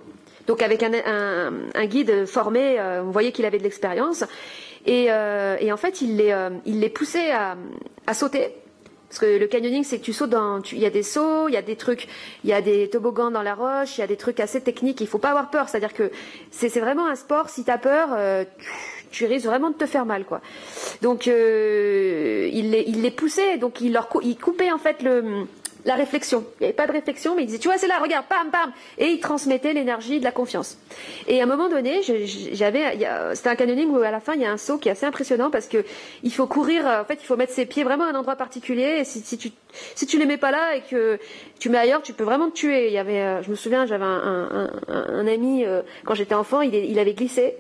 Donc avec un guide formé, on voyait qu'il avait de l'expérience. Et en fait, il les poussait à sauter. Parce que le canyoning, c'est que tu sautes il y a des sauts, il y a des trucs, il y a des toboggans dans la roche, il y a des trucs assez techniques. Il faut pas avoir peur. C'est-à-dire que c'est vraiment un sport. Si t'as peur, tu risques vraiment de te faire mal, quoi. Donc il les poussait. Donc il coupait en fait la réflexion. Il n'y avait pas de réflexion, mais il disait, tu vois, c'est là, regarde, pam, pam. Et il transmettait l'énergie de la confiance. Et à un moment donné, c'était un canyoning où à la fin, il y a un saut qui est assez impressionnant parce que il faut courir, en fait, il faut mettre ses pieds vraiment à un endroit particulier. Et si tu les mets pas là et que tu mets ailleurs, tu peux vraiment te tuer. Je me souviens, j'avais un ami, quand j'étais enfant, il avait glissé.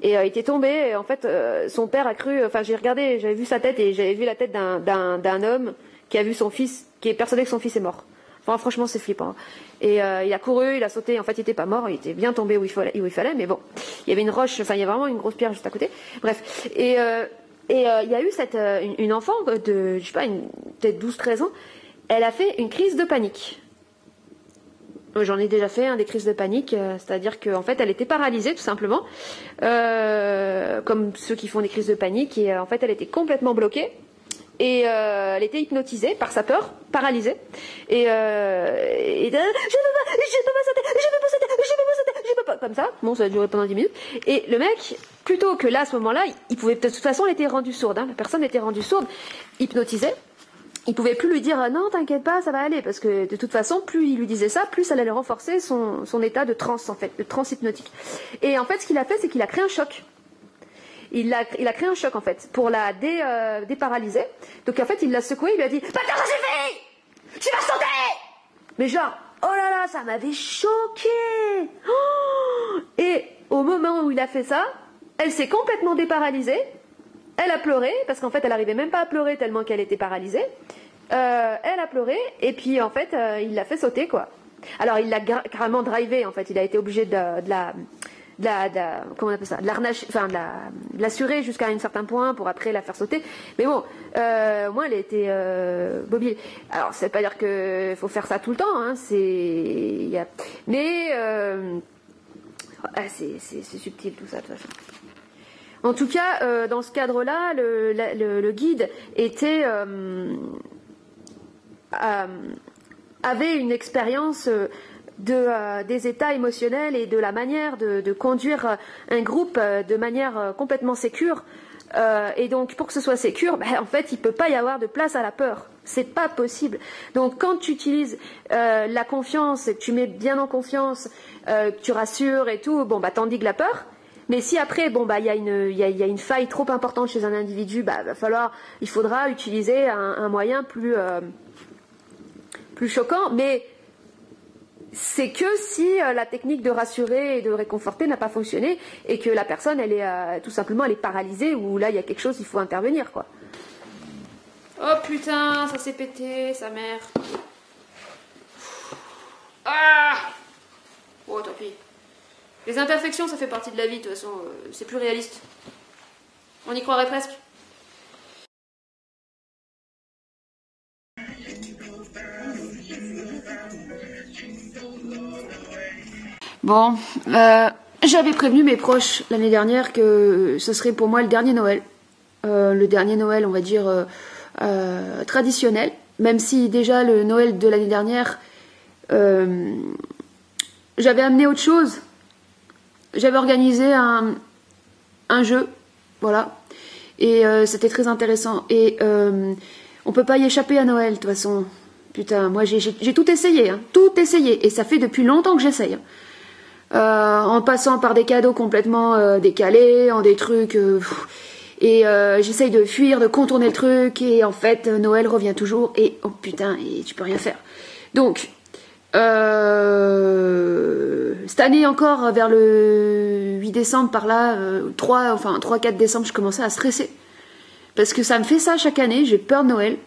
Et il était tombé, et en fait, son père a cru, j'avais vu sa tête et j'avais vu la tête d'un homme qui a vu son fils, qui est persuadé que son fils est mort. Enfin, franchement, c'est flippant. Et il a couru, il a sauté. En fait, il était pas mort, il était bien tombé où il fallait. Mais bon, il y avait une roche, il y a vraiment une grosse pierre juste à côté. Bref. Et il y a eu une enfant de, je sais pas, peut-être 12-13 ans. Elle a fait une crise de panique. J'en ai déjà fait des crises de panique, c'est-à-dire qu'en fait, elle était paralysée, tout simplement, comme ceux qui font des crises de panique. Et en fait, elle était complètement bloquée. Et elle était hypnotisée par sa peur, paralysée. Et je peux pas, comme ça. Bon, ça a duré pendant 10 minutes. Et le mec, plutôt que là, à ce moment-là, il pouvait, de toute façon, elle était rendue sourde. Hein, la personne était rendue sourde, hypnotisée. Il pouvait plus lui dire non, t'inquiète pas, ça va aller, parce que de toute façon, plus il lui disait ça, plus ça allait renforcer son état de transe, en fait, de transe hypnotique. Et en fait, ce qu'il a fait, c'est qu'il a créé un choc. Il a créé un choc, en fait, pour la déparalyser. Donc, en fait, il l'a secoué, il lui a dit, maintenant, ça suffit! Tu vas sauter! Mais genre, oh là là, ça m'avait choqué! Oh, et au moment où il a fait ça, elle s'est complètement déparalysée. Elle a pleuré, parce qu'en fait, elle n'arrivait même pas à pleurer tellement qu'elle était paralysée. Elle a pleuré, et puis, en fait, il l'a fait sauter, quoi. Alors, il l'a carrément drivé, en fait. Il a été obligé comment on appelle ça, de l'assurer jusqu'à un certain point pour après la faire sauter. Mais bon, moi, elle était mobile. Alors, ça veut pas dire que faut faire ça tout le temps, hein. Mais c'est subtil tout ça, de toute façon. En tout cas, dans ce cadre-là, le guide était avait une expérience des états émotionnels et de la manière de conduire un groupe de manière complètement sécure. Et donc, pour que ce soit sécure, en fait, il ne peut pas y avoir de place à la peur. C'est pas possible. Donc, quand tu utilises la confiance, et que tu mets bien en confiance, que tu rassures et tout, t'en que la peur. Mais si après, il y a une faille trop importante chez un individu, il faudra utiliser un moyen plus choquant. Mais c'est que si la technique de rassurer et de réconforter n'a pas fonctionné et que la personne, elle est tout simplement, elle est paralysée ou là, il y a quelque chose, il faut intervenir, quoi. Oh putain, ça s'est pété, sa mère. Ah! Oh, tant pis. Les imperfections, ça fait partie de la vie, de toute façon, c'est plus réaliste. On y croirait presque. Bon, j'avais prévenu mes proches l'année dernière que ce serait pour moi le dernier Noël. Le dernier Noël, on va dire, traditionnel. Même si déjà le Noël de l'année dernière, j'avais amené autre chose. J'avais organisé un jeu, voilà. Et c'était très intéressant. Et on peut pas y échapper à Noël, de toute façon. Putain, moi j'ai tout essayé, hein, tout essayé. Et ça fait depuis longtemps que j'essaye. En passant par des cadeaux complètement décalés, en des trucs... et j'essaye de fuir, de contourner le truc. Et en fait, Noël revient toujours. Et oh putain, et tu peux rien faire. Donc... cette année encore, vers le 8 décembre, par là, 3-4 décembre, je commençais à stresser. Parce que ça me fait ça chaque année, j'ai peur de Noël.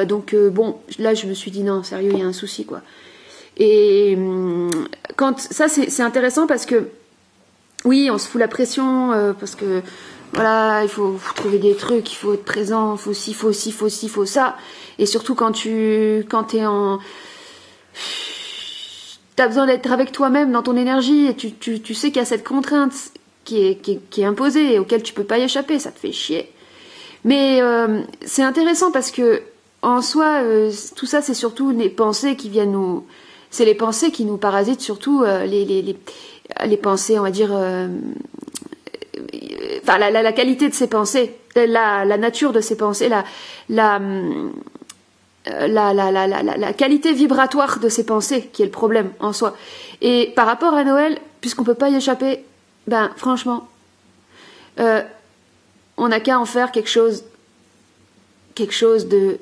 Donc là je me suis dit non, sérieux, il y a un souci, quoi. Et ça c'est intéressant parce que, oui, on se fout la pression, parce que, voilà, il faut trouver des trucs, il faut être présent, il faut ci, faut ci, faut ci, faut ça. Et surtout quand t'es en... T'as besoin d'être avec toi-même dans ton énergie et tu sais qu'il y a cette contrainte qui est imposée et auquel tu peux pas y échapper, ça te fait chier. Mais c'est intéressant parce que en soi, tout ça c'est surtout les pensées qui viennent nous... C'est les pensées qui nous parasitent, surtout les pensées, on va dire... la qualité de ces pensées, la nature de ces pensées, la qualité vibratoire de ces pensées qui est le problème en soi. Et par rapport à Noël, puisqu'on peut pas y échapper, franchement, on n'a qu'à en faire quelque chose de...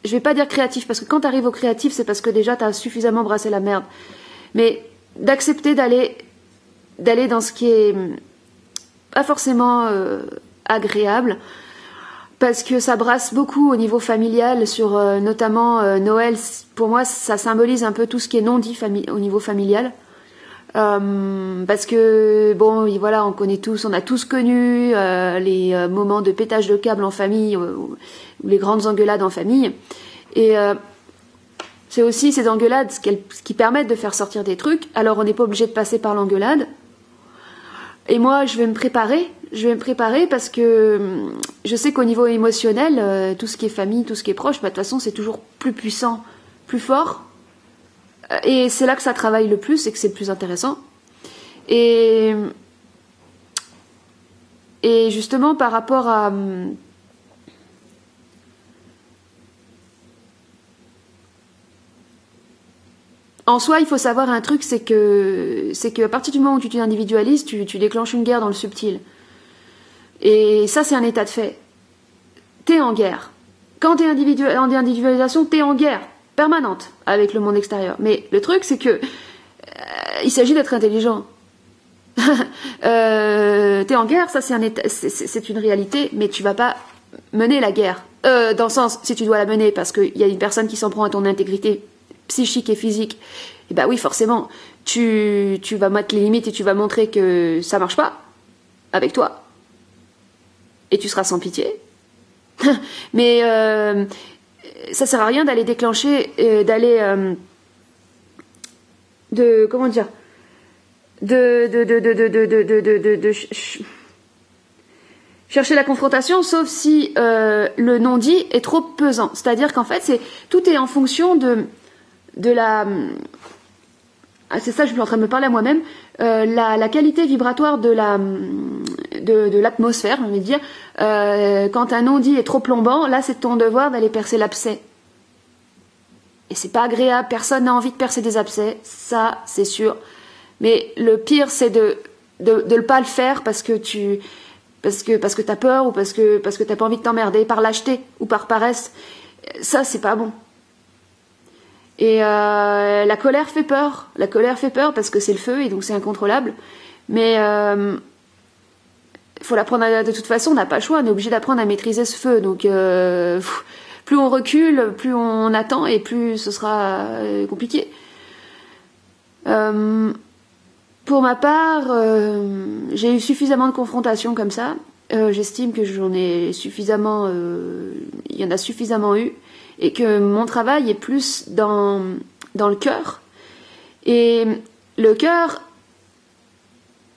Je vais pas dire créatif, parce que quand tu arrives au créatif, c'est parce que déjà tu as suffisamment brassé la merde. Mais d'accepter d'aller dans ce qui est pas forcément agréable, parce que ça brasse beaucoup au niveau familial, sur notamment Noël. Pour moi, ça symbolise un peu tout ce qui est non dit au niveau familial. Parce que, voilà, on a tous connu les moments de pétage de câble en famille, ou les grandes engueulades en famille. Et c'est aussi ces engueulades ce qui permettent de faire sortir des trucs. Alors on n'est pas obligé de passer par l'engueulade. Et moi, je vais me préparer parce que je sais qu'au niveau émotionnel, tout ce qui est famille, tout ce qui est proche, de toute façon, c'est toujours plus puissant, plus fort. Et c'est là que ça travaille le plus et que c'est le plus intéressant. Et justement, par rapport à... En soi, il faut savoir un truc, c'est que à partir du moment où tu t'individualises, tu déclenches une guerre dans le subtil. Et ça, c'est un état de fait. T'es en guerre. Quand t'es en individualisation, t'es en guerre permanente avec le monde extérieur. Mais le truc, c'est que il s'agit d'être intelligent. T'es en guerre, ça c'est une réalité, mais tu vas pas mener la guerre. Dans le sens, si tu dois la mener parce qu'il y a une personne qui s'en prend à ton intégrité psychique et physique, et oui, forcément, tu vas mettre les limites et tu vas montrer que ça marche pas avec toi. Et tu seras sans pitié. Mais ça sert à rien d'aller déclencher, chercher la confrontation, sauf si le non-dit est trop pesant. C'est-à-dire qu'en fait, tout est en fonction c'est ça, je suis en train de me parler à moi-même, la qualité vibratoire de l'atmosphère, je vais dire, quand un non-dit est trop plombant, là c'est ton devoir d'aller percer l'abcès. Et c'est pas agréable, personne n'a envie de percer des abcès, ça c'est sûr. Mais le pire c'est de ne pas le faire parce que t'as peur ou parce que t'as pas envie de t'emmerder, par lâcheté ou par paresse. Ça c'est pas bon. Et la colère fait peur. La colère fait peur parce que c'est le feu et donc c'est incontrôlable. Mais faut l'apprendre de toute façon, on n'a pas le choix, on est obligé d'apprendre à maîtriser ce feu. Donc plus on recule, plus on attend et plus ce sera compliqué. Pour ma part, j'ai eu suffisamment de confrontations comme ça. J'estime que j'en ai suffisamment, il y en a suffisamment eu, et que mon travail est plus dans le cœur. Et le cœur,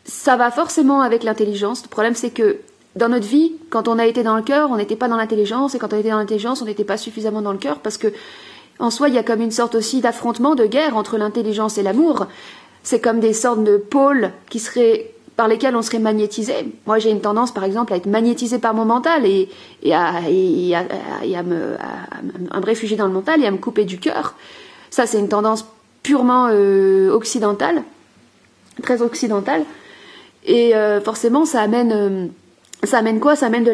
ça va forcément avec l'intelligence. Le problème, c'est que dans notre vie, quand on a été dans le cœur, on n'était pas dans l'intelligence, et quand on était dans l'intelligence, on n'était pas suffisamment dans le cœur, parce que en soi, il y a comme une sorte aussi d'affrontement, de guerre entre l'intelligence et l'amour. C'est comme des sortes de pôles par lesquels on serait magnétisé. Moi, j'ai une tendance, par exemple, à être magnétisée par mon mental et à me réfugier dans le mental et à me couper du cœur. Ça, c'est une tendance purement occidentale, très occidentale. Et forcément, ça amène quoi? Ça amène de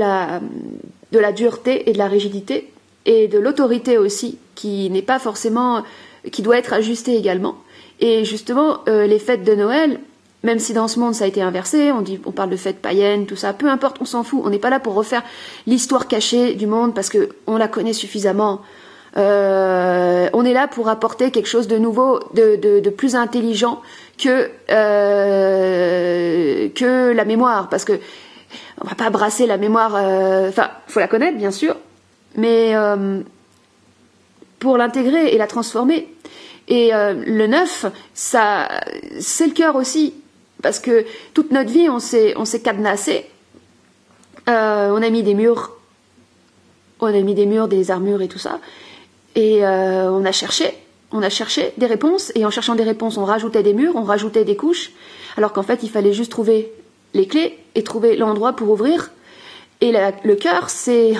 la dureté et de la rigidité et de l'autorité aussi, qui n'est pas forcément, qui doit être ajustée également. Et justement, les fêtes de Noël, même si dans ce monde ça a été inversé, on parle de fêtes païennes, tout ça, peu importe, on s'en fout. On n'est pas là pour refaire l'histoire cachée du monde parce que on la connaît suffisamment. On est là pour apporter quelque chose de nouveau, de plus intelligent que la mémoire, parce que on va pas brasser la mémoire. Enfin, faut la connaître bien sûr, mais pour l'intégrer et la transformer. Et le neuf, ça, c'est le cœur aussi, parce que toute notre vie, on s'est cadenassé. On a mis des murs, des armures et tout ça, et on a cherché des réponses, et en cherchant des réponses, on rajoutait des murs, on rajoutait des couches, alors qu'en fait, il fallait juste trouver les clés et trouver l'endroit pour ouvrir. Et le cœur, c'est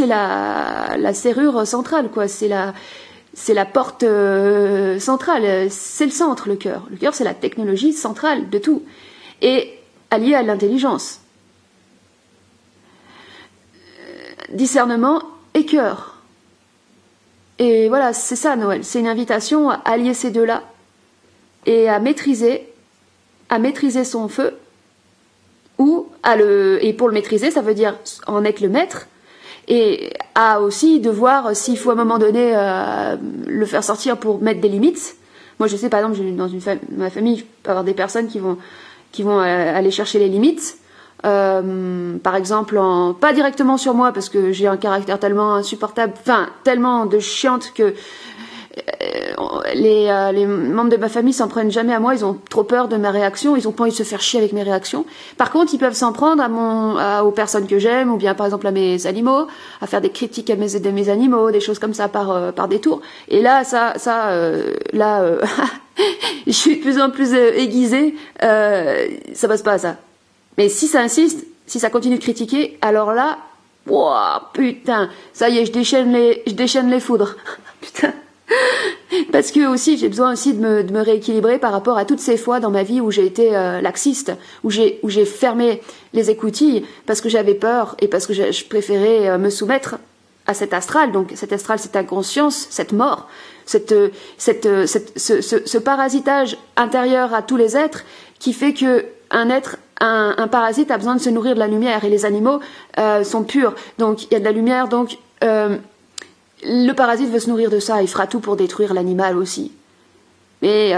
la serrure centrale, quoi. C'est la porte centrale, c'est le centre, le cœur. Le cœur, c'est la technologie centrale de tout, et allié à l'intelligence. Discernement et cœur. Et voilà, c'est ça Noël. C'est une invitation à allier ces deux-là et à maîtriser son feu, et pour le maîtriser, ça veut dire en être le maître. Et à aussi devoir, s'il faut à un moment donné le faire sortir pour mettre des limites. Moi, je sais, par exemple, dans ma famille, je peux avoir des personnes qui vont aller chercher les limites. Par exemple, pas directement sur moi, parce que j'ai un caractère tellement insupportable, enfin, tellement de chiante que les membres de ma famille s'en prennent jamais à moi. Ils ont trop peur de ma réaction, ils ont pas envie de se faire chier avec mes réactions. Par contre, ils peuvent s'en prendre aux personnes que j'aime, ou bien par exemple à mes animaux, à faire des critiques à mes animaux, des choses comme ça par détour. Et là, je suis de plus en plus aiguisée. Ça passe pas à ça. Mais si ça insiste, si ça continue de critiquer, alors là, wow, putain, ça y est, je déchaîne les foudres. Putain. Parce que aussi, j'ai besoin aussi de me rééquilibrer par rapport à toutes ces fois dans ma vie où j'ai été laxiste, où j'ai fermé les écoutilles parce que j'avais peur et parce que je préférais me soumettre à cet astral. Donc cet astral, cette inconscience, cette mort, ce parasitage intérieur à tous les êtres qui fait que un parasite a besoin de se nourrir de la lumière, et les animaux sont purs. Donc il y a de la lumière, donc le parasite veut se nourrir de ça, il fera tout pour détruire l'animal aussi. Mais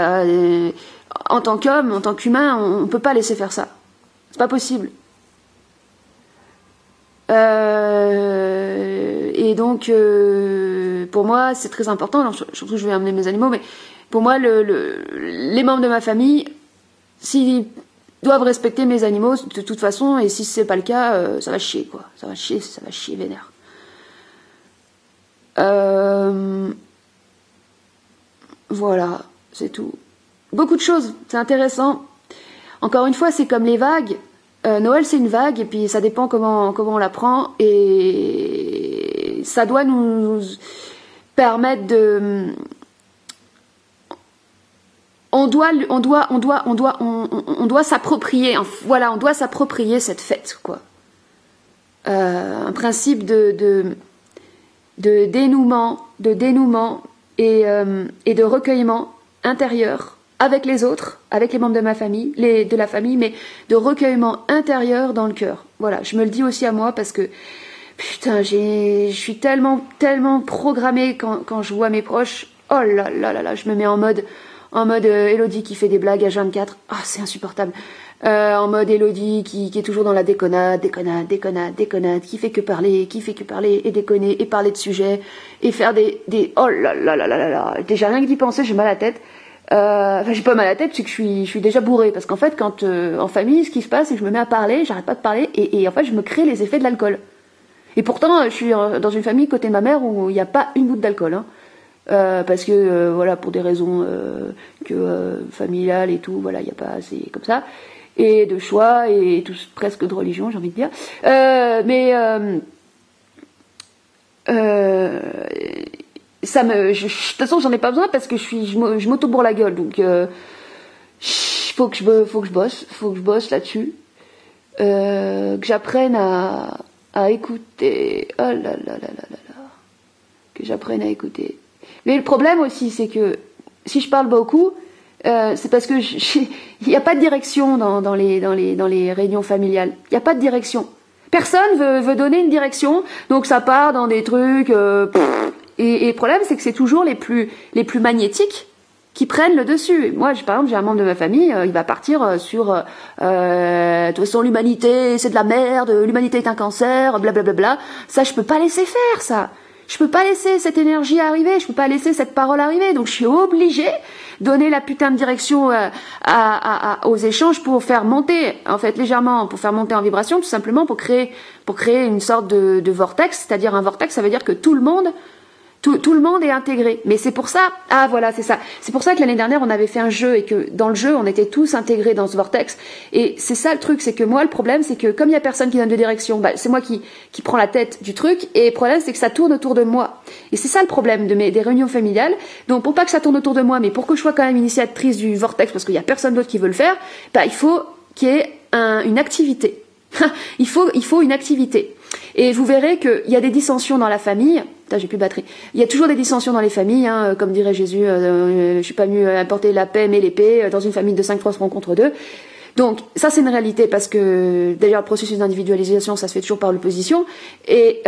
en tant qu'homme, en tant qu'humain, on ne peut pas laisser faire ça. C'est pas possible. Et donc, pour moi, c'est très important. Alors, surtout, je vais amener mes animaux, mais pour moi, les membres de ma famille, s'ils doivent respecter mes animaux de toute façon, et si c'est pas le cas, ça va chier, quoi. Ça va chier vénère. Voilà, c'est tout. Beaucoup de choses, c'est intéressant. Encore une fois, c'est comme les vagues. Noël, c'est une vague, et puis ça dépend comment on la prend, et ça doit nous permettre de... On doit s'approprier, voilà, on doit s'approprier cette fête, quoi. Un principe de dénouement et de recueillement intérieur avec les autres, avec les membres de ma famille, de la famille, mais de recueillement intérieur dans le cœur. Voilà, je me le dis aussi à moi parce que putain, je suis tellement programmée quand je vois mes proches. Oh là là là là, je me mets en mode Élodie qui fait des blagues à 24. Ah, c'est insupportable. En mode Élodie qui est toujours dans la déconnade, qui fait que parler et déconner et parler de sujets et faire des oh là là là là là là. Déjà rien que d'y penser, j'ai mal à la tête. Enfin, j'ai pas mal à la tête, c'est que je suis déjà bourrée parce qu'en fait, quand en famille, ce qui se passe, c'est que je me mets à parler, j'arrête pas de parler et en fait, je me crée les effets de l'alcool. Et pourtant, je suis dans une famille côté de ma mère où il n'y a pas une goutte d'alcool, hein. Parce que voilà, pour des raisons familiales et tout, voilà, il n'y a pas, c'est comme ça, et de choix et tout, presque de religion, j'ai envie de dire. De toute façon, j'en ai pas besoin parce que je m'auto-bourre la gueule, donc faut que je bosse là-dessus, que j'apprenne à écouter. Oh là là là là là là, que j'apprenne à écouter. Mais le problème aussi, c'est que si je parle beaucoup, c'est parce que il n'y a pas de direction dans les réunions familiales. Il n'y a pas de direction. Personne veut donner une direction, donc ça part dans des trucs. Et le problème, c'est que c'est toujours les plus magnétiques qui prennent le dessus. Moi, par exemple, j'ai un membre de ma famille, il va partir sur de toute façon l'humanité, c'est de la merde, l'humanité est un cancer, blablabla. Ça, je peux pas laisser faire ça. Je peux pas laisser cette énergie arriver, je peux pas laisser cette parole arriver, donc je suis obligée de donner la putain de direction aux échanges pour faire monter, en fait, légèrement, pour faire monter en vibration, tout simplement pour créer une sorte de vortex, c'est-à-dire un vortex, ça veut dire que tout le monde est intégré. Mais c'est pour ça, voilà, c'est ça. C'est pour ça que l'année dernière, on avait fait un jeu et que dans le jeu, on était tous intégrés dans ce vortex. Et c'est ça le truc, c'est que moi, le problème, c'est que comme il y a personne qui donne de direction, c'est moi qui prends la tête du truc. Et le problème, c'est que ça tourne autour de moi. Et c'est ça le problème des réunions familiales. Donc, pour pas que ça tourne autour de moi, mais pour que je sois quand même initiatrice du vortex, parce qu'il y a personne d'autre qui veut le faire, il faut qu'il y ait une activité. il faut une activité. Et vous verrez qu'il y a des dissensions dans la famille. Putain, j'ai plus de batterie. Il y a toujours des dissensions dans les familles, hein, comme dirait Jésus, je suis pas venu apporter la paix mais l'épée. Dans une famille de 5 3 se rencontrent 2. Donc ça c'est une réalité parce que d'ailleurs le processus d'individualisation ça se fait toujours par l'opposition et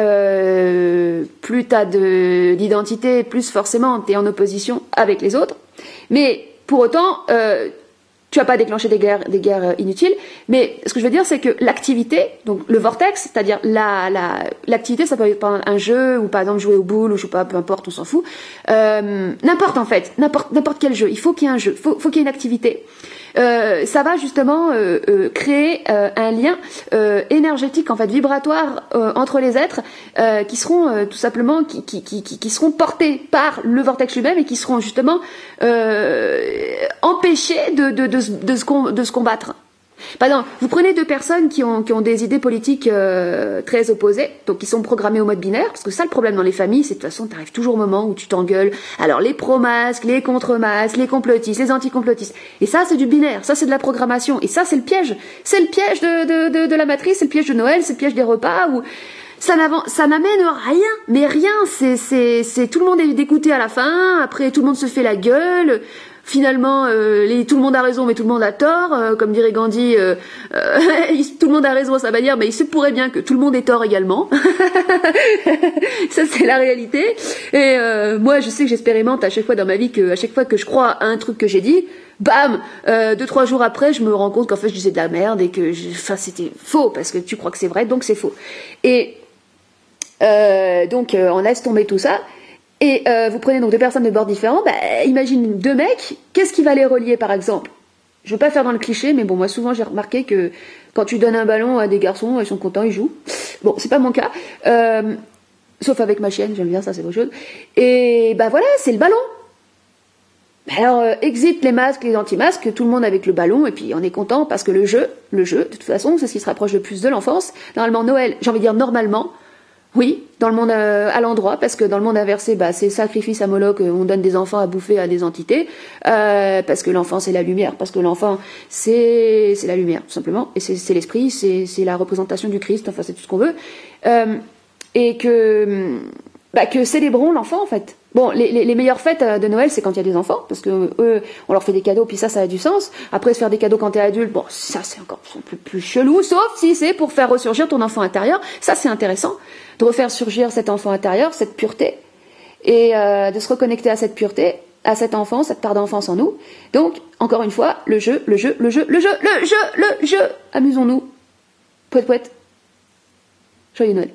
plus t'as d'identité, plus forcément t'es en opposition avec les autres. Mais pour autant tu vas pas déclencher des guerres inutiles, mais ce que je veux dire, c'est que l'activité, donc le vortex, c'est-à-dire l'activité, ça peut être un jeu, ou par exemple jouer aux boules, ou je sais pas, peu importe, on s'en fout. N'importe en fait, n'importe quel jeu. Il faut qu'il y ait un jeu, faut qu'il y ait une activité. Ça va justement créer un lien énergétique, en fait, vibratoire entre les êtres qui seront tout simplement qui seront portés par le vortex lui-même et qui seront justement empêchés de se combattre. Par exemple, vous prenez deux personnes qui ont des idées politiques très opposées, donc qui sont programmées au mode binaire, parce que ça le problème dans les familles, c'est de toute façon t'arrives toujours au moment où tu t'engueules. Alors les pro-masques, les contre-masques, les complotistes, les anti-complotistes, et ça c'est du binaire, ça c'est de la programmation, et ça c'est le piège de la matrice, c'est le piège de Noël, c'est le piège des repas où ça n'amène rien, mais rien, c'est tout le monde est dégoûté à la fin, après tout le monde se fait la gueule. Finalement, tout le monde a raison, mais tout le monde a tort. Comme dirait Gandhi, tout le monde a raison à sa manière, mais il se pourrait bien que tout le monde ait tort également. Ça, c'est la réalité. Et moi, je sais que j'expérimente à chaque fois dans ma vie que à chaque fois que je crois à un truc que j'ai dit, bam, 2-3 jours après, je me rends compte qu'en fait, je disais de la merde et que, c'était faux parce que tu crois que c'est vrai, donc c'est faux. Et donc, on laisse tomber tout ça. Et vous prenez donc deux personnes de bords différents, imagine deux mecs, qu'est-ce qui va les relier par exemple? Je veux pas faire dans le cliché, mais bon, moi souvent j'ai remarqué que quand tu donnes un ballon à des garçons, ils sont contents, ils jouent. Bon, c'est pas mon cas, sauf avec ma chienne, j'aime bien ça, c'est autre chose. Et voilà, c'est le ballon. Alors, exit les masques, les anti-masques, tout le monde avec le ballon, et puis on est content parce que le jeu, de toute façon, c'est ce qui se rapproche le plus de l'enfance. Normalement, Noël, j'ai envie de dire normalement, oui, dans le monde à l'endroit, parce que dans le monde inversé, c'est sacrifice à Moloch, on donne des enfants à bouffer à des entités, parce que l'enfant c'est la lumière, parce que l'enfant c'est la lumière, tout simplement, et c'est l'esprit, c'est la représentation du Christ, enfin c'est tout ce qu'on veut, et que célébrons l'enfant en fait. Bon, les meilleures fêtes de Noël, c'est quand il y a des enfants, parce que eux, on leur fait des cadeaux, puis ça a du sens. Après, se faire des cadeaux quand t'es adulte, bon, ça c'est encore plus chelou, sauf si c'est pour faire ressurgir ton enfant intérieur. Ça c'est intéressant, de refaire surgir cet enfant intérieur, cette pureté, et de se reconnecter à cette pureté, à cette enfance, cette part d'enfance en nous. Donc, encore une fois, le jeu. Amusons-nous. Pouet pouet. Joyeux Noël.